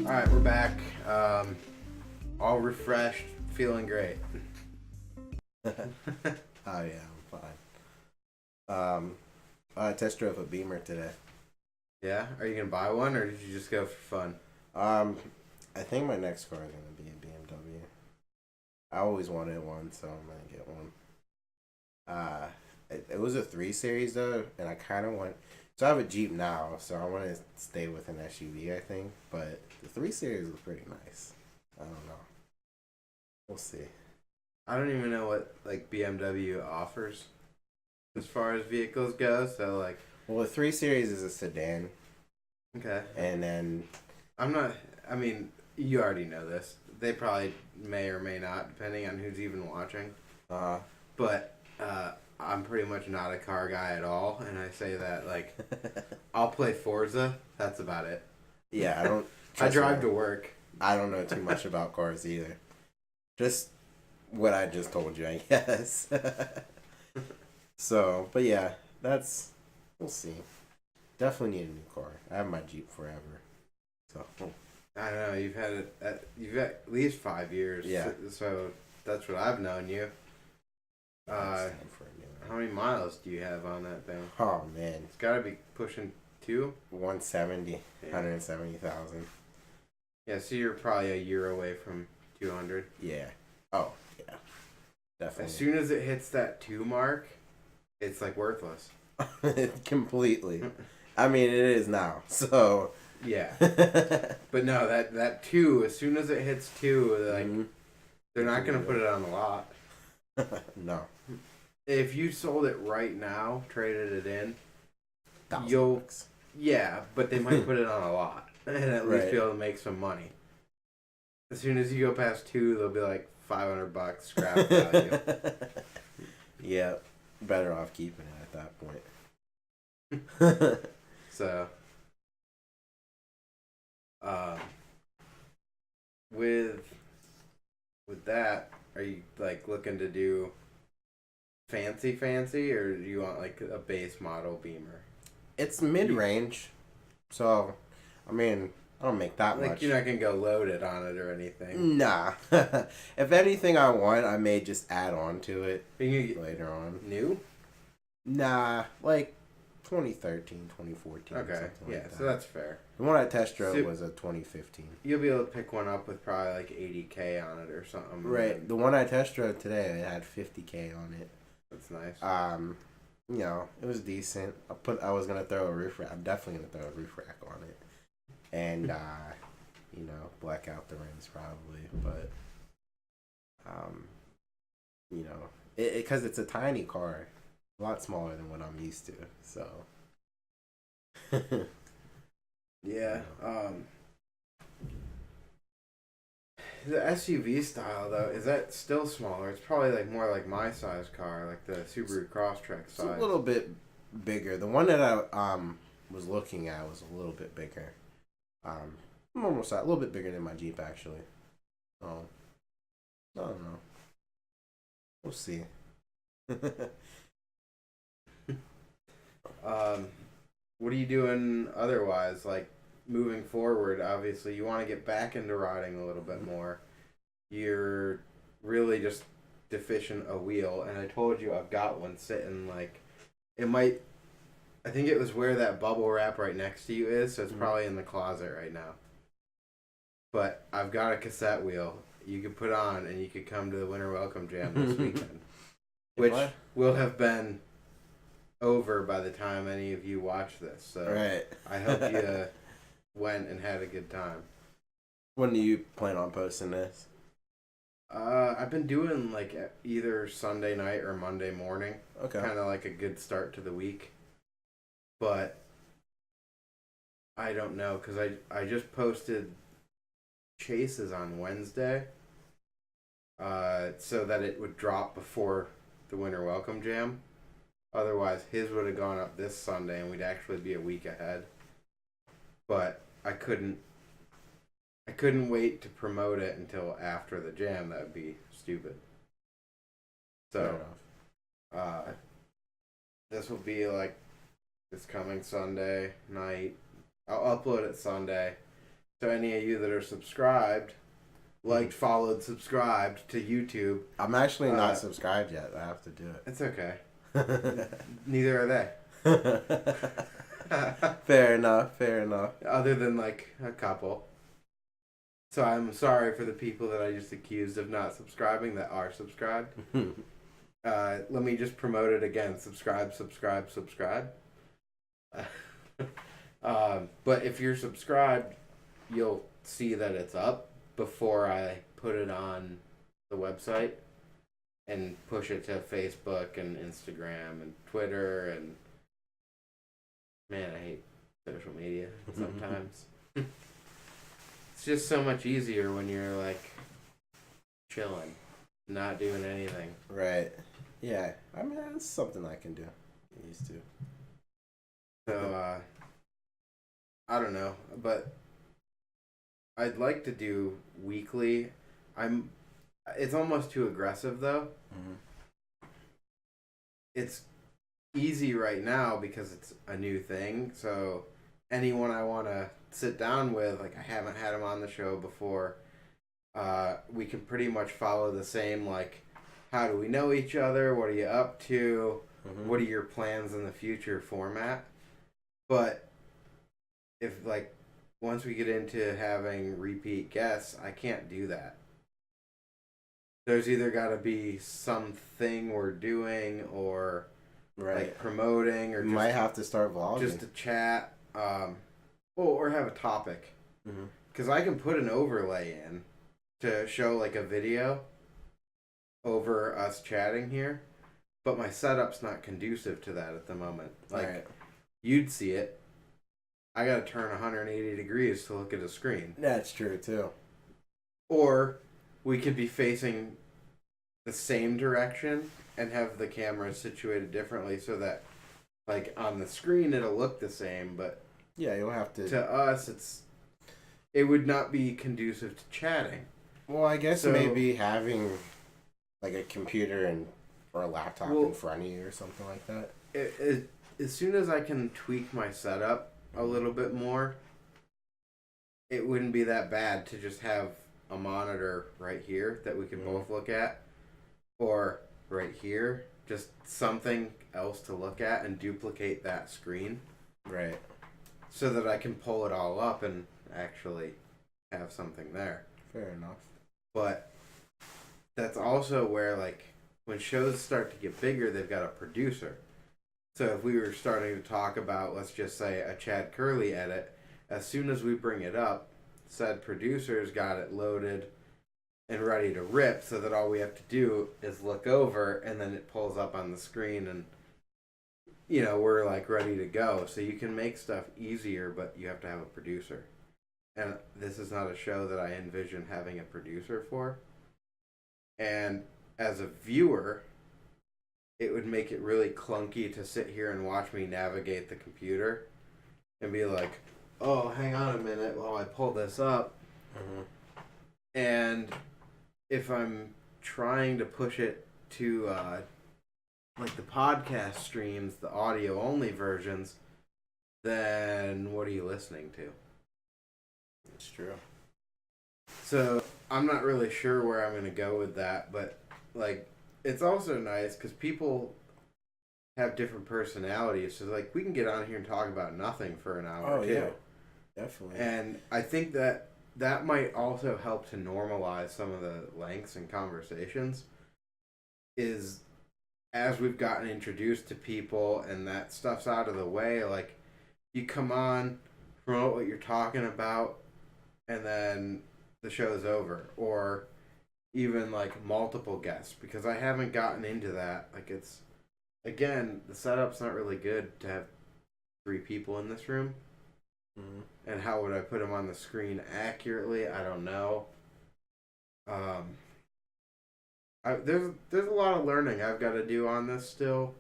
All right, we're back. All refreshed, feeling great. Oh yeah, I'm fine. I test drove a Beamer today. Yeah? Are you gonna buy one, or did you just go for fun? I think my next car is gonna be a BMW. I always wanted one, so I'm gonna get one. It was a 3 Series though, and I kind of want. So I have a Jeep now, so I want to stay with an SUV, I think. But the 3 Series was pretty nice. I don't know. We'll see. I don't even know what like BMW offers as far as vehicles go. So like, well, the 3 Series is a sedan. Okay. And then I mean, you already know this. They probably may or may not, depending on who's even watching. But I'm pretty much not a car guy at all, and I say that like I'll play Forza. That's about it. Yeah, I don't. I drive to work. I don't know too much about cars either. Just what I just told you, I guess. So, but yeah, we'll see. Definitely need a new car. I have my Jeep forever. So I don't know. You've had it. You've got at least 5 years. Yeah. So that's what I've known you. How many miles do you have on that thing? Oh man, it's got to be pushing 170, yeah. 170,000. Yeah, so you're probably a year away from 200. Yeah. Oh yeah, definitely. As soon as it hits that 2 mark, it's like worthless. Completely. I mean, it is now. So. Yeah. But no, that 2, as soon as it hits 2, like, They're not going to put it on the lot. No. If you sold it right now, traded it in, $1,000. Yeah, but they might put it on a lot and at least be able to make some money. As soon as you go past 2, they'll be like $500 scrap value. Yeah, better off keeping it at that point. So, with that, are you like looking to do fancy, or do you want like a base model Beamer? It's mid-range, so I mean, I don't make that much. Like you're not gonna go loaded on it or anything. Nah. If anything I want, I may just add on to it later on. New? Nah, like 2013, 2014. Okay, yeah, like that. So that's fair. The one I test drove was a 2015. You'll be able to pick one up with probably like 80K on it or something. Right. The one I test drove today, it had 50K on it. That's nice. You know, it was decent. I was gonna throw a roof rack. I'm definitely gonna throw a roof rack on it, and you know, black out the rims probably. But you know, because it's a tiny car, a lot smaller than what I'm used to. So yeah. The SUV style though, is that still smaller? It's probably like more like my size car, like the Subaru Crosstrek size. It's a little bit bigger. The one that I was looking at was a little bit bigger. Almost a little bit bigger than my Jeep actually. I don't know. We'll see. What are you doing otherwise? Like moving forward, obviously you want to get back into riding a little bit more. You're really just deficient a wheel, and I told you I've got one sitting like it might. I think it was where that bubble wrap right next to you is, so it's probably in the closet right now. But I've got a cassette wheel you could put on, and you could come to the Winter Welcome Jam this weekend, which will have been over by the time any of you watch this. So right. I hope you went and had a good time. When do you plan on posting this? I've been doing like either Sunday night or Monday morning. Okay. Kind of like a good start to the week. But I don't know, because I just posted Chase's on Wednesday so that it would drop before the Winter Welcome Jam. Otherwise, his would have gone up this Sunday and we'd actually be a week ahead. But I couldn't wait to promote it until after the jam. That would be stupid. So, this will be like this coming Sunday night. I'll upload it Sunday. So any of you that are subscribed, liked, followed, subscribed to YouTube. I'm actually not subscribed yet. I have to do it. It's okay. Neither are they. Fair enough. Other than like a couple. So I'm sorry for the people that I just accused of not subscribing that are subscribed. Let me just promote it again. Subscribe. But if you're subscribed, you'll see that it's up before I put it on the website and push it to Facebook and Instagram and Twitter and man, I hate social media sometimes. It's just so much easier when you're like chilling, not doing anything. Right. Yeah. I mean, that's something I can do. I used to. So, I don't know, but I'd like to do weekly. It's almost too aggressive though. Mm-hmm. It's easy right now because it's a new thing. So anyone I want to sit down with, like I haven't had them on the show before, we can pretty much follow the same, like, how do we know each other? What are you up to? Mm-hmm. What are your plans in the future format? But if, like, once we get into having repeat guests, I can't do that. There's either got to be something we're doing or like promoting, or you might have to start vlogging. Just a chat, or have a topic. Because I can put an overlay in to show like a video, over us chatting here, but my setup's not conducive to that at the moment. Like, right. You'd see it. I gotta turn 180 degrees to look at a screen. That's true, too. Or we could be facing the same direction and have the camera situated differently so that, like, on the screen it'll look the same, but yeah, you'll have to. To us, it would not be conducive to chatting. Well, I guess maybe having like a computer or a laptop in front of you or something like that. As soon as I can tweak my setup a little bit more, it wouldn't be that bad to just have a monitor right here that we can both look at, or right here, just something else to look at and duplicate that screen. Right. So that I can pull it all up and actually have something there. Fair enough. But that's also where, like, when shows start to get bigger, they've got a producer. So if we were starting to talk about, let's just say, a Chad Curley edit, as soon as we bring it up, said producer's got it loaded and ready to rip, so that all we have to do is look over and then it pulls up on the screen and, you know, we're like ready to go. So you can make stuff easier, but you have to have a producer. And this is not a show that I envision having a producer for. And as a viewer, it would make it really clunky to sit here and watch me navigate the computer and be like, oh, hang on a minute while I pull this up. Mm-hmm. And if I'm trying to push it to like the podcast streams, the audio only versions, then what are you listening to? It's true. So I'm not really sure where I'm going to go with that, but like it's also nice because people have different personalities. So like we can get on here and talk about nothing for an hour. Oh, yeah. Definitely. And I think that might also help to normalize some of the lengths in conversations. Is as we've gotten introduced to people and that stuff's out of the way, like you come on, promote what you're talking about, and then the show's over. Or even like multiple guests, because I haven't gotten into that. Like it's, again, the setup's not really good to have 3 people in this room. Mm-hmm. And how would I put them on the screen accurately? I don't know. There's a lot of learning I've got to do on this still.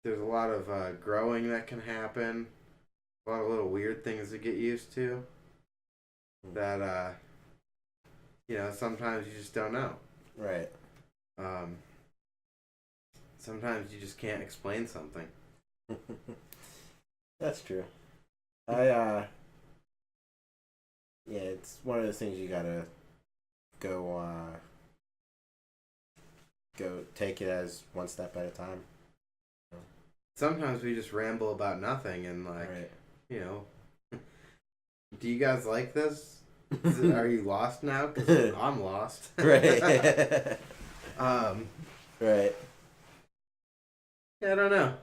There's a lot of growing that can happen. A lot of little weird things to get used to. That you know, sometimes you just don't know. Right. Sometimes you just can't explain something. That's true. Yeah, it's one of those things you gotta go take it as one step at a time. Sometimes we just ramble about nothing and like, right. You know, do you guys like this? Are you lost now? 'Cause I'm lost. Right. Right. Yeah, I don't know.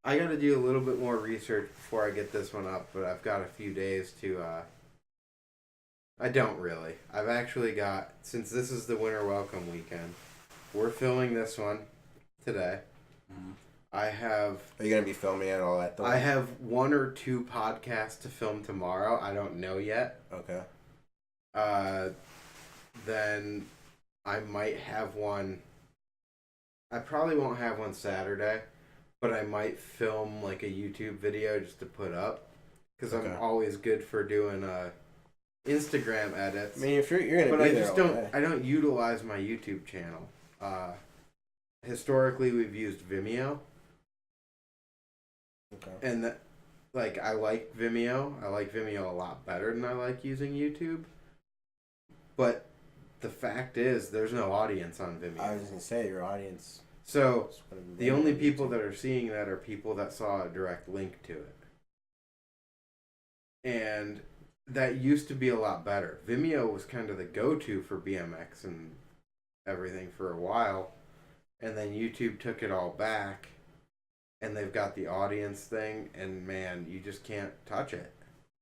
I got to do a little bit more research before I get this one up, but I've got a few days to. I don't really. I've actually got, since this is the winter welcome weekend, we're filming this one today. Mm-hmm. Are you gonna be filming it all at the? I have 1 or 2 podcasts to film tomorrow. I don't know yet. Okay. Then I might have one. I probably won't have one Saturday, but I might film like a YouTube video just to put up, because I'm always good for doing Instagram edits. I mean, if you're gonna, but be I there just all don't. day. I don't utilize my YouTube channel. Historically, we've used Vimeo. Okay. And that, like, I like Vimeo. I like Vimeo a lot better than I like using YouTube. But the fact is, there's no audience on Vimeo. I was gonna say your audience. So the only people that are seeing that are people that saw a direct link to it. And that used to be a lot better. Vimeo was kind of the go-to for BMX and everything for a while. And then YouTube took it all back. And they've got the audience thing, and man, you just can't touch it.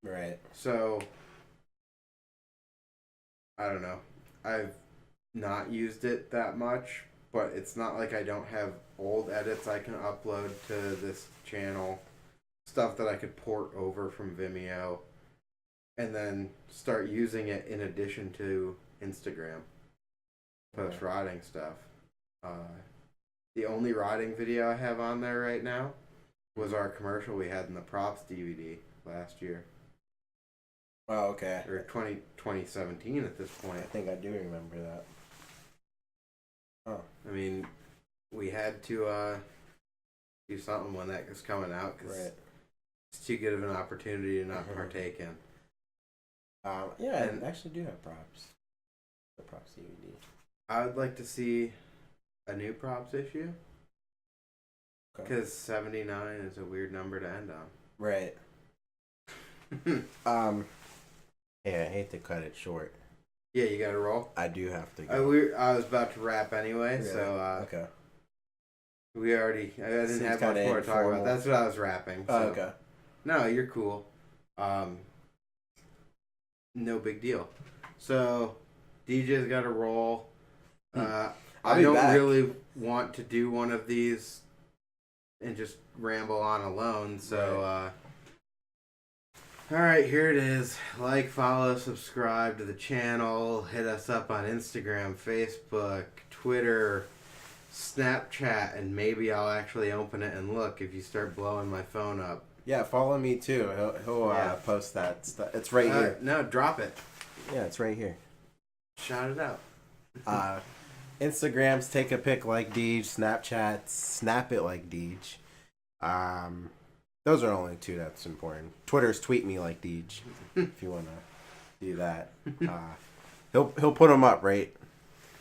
Right. So, I don't know. I've not used it that much, but it's not like I don't have old edits I can upload to this channel, stuff that I could port over from Vimeo, and then start using it in addition to Instagram, post riding stuff. The only riding video I have on there right now was our commercial we had in the props DVD last year. Oh, okay. Or 2017 at this point. I think I do remember that. Oh. I mean, we had to do something when that was coming out because it's too good of an opportunity to not partake in. Yeah, and I actually do have props. The props DVD. I would like to see a new props issue. Because 79 is a weird number to end on. Right. Yeah, I hate to cut it short. Yeah, you gotta roll? I do have to go. I was about to wrap anyway, really? So... okay. We already... I didn't have much more to talk about. That's what I was wrapping. So. Oh, okay. No, you're cool. No big deal. So, DJ's got to roll. I don't really want to do one of these and just ramble on alone, so... Alright, here it is. Like, follow, subscribe to the channel. Hit us up on Instagram, Facebook, Twitter, Snapchat, and maybe I'll actually open it and look if you start blowing my phone up. Yeah, follow me too. He'll post that stuff. It's right here. No, drop it. Yeah, it's right here. Shout it out. Instagrams, take a pic like Deej. Snapchats, snap it like Deej. Those are only two that's important. Twitter's tweet me like Deej if you want to do that. He'll put them up right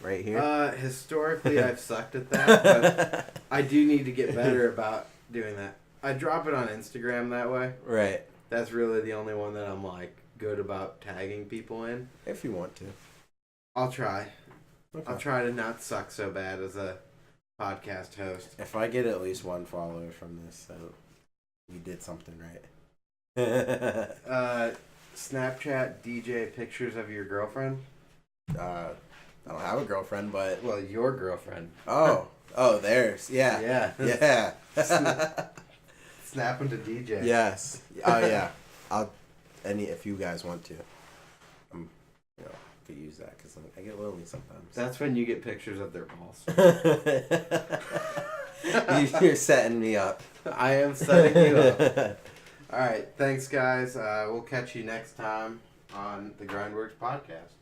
here. Historically, I've sucked at that, but I do need to get better about doing that. I drop it on Instagram that way. Right. That's really the only one that I'm like good about tagging people in. If you want to. I'll try. Okay. I'll try to not suck so bad as a podcast host. If I get at least one follower from this, so you did something right. Snapchat DJ pictures of your girlfriend? I don't have a girlfriend, but... Well, your girlfriend. Oh, theirs. Yeah. Yeah. Snap them to DJ. Yes. Oh, yeah. If you guys want to. Could use that because I get lonely sometimes. That's when you get pictures of their balls. You're setting me up. I am setting you up. All right. Thanks, guys. We'll catch you next time on the GrindWorks Podcast.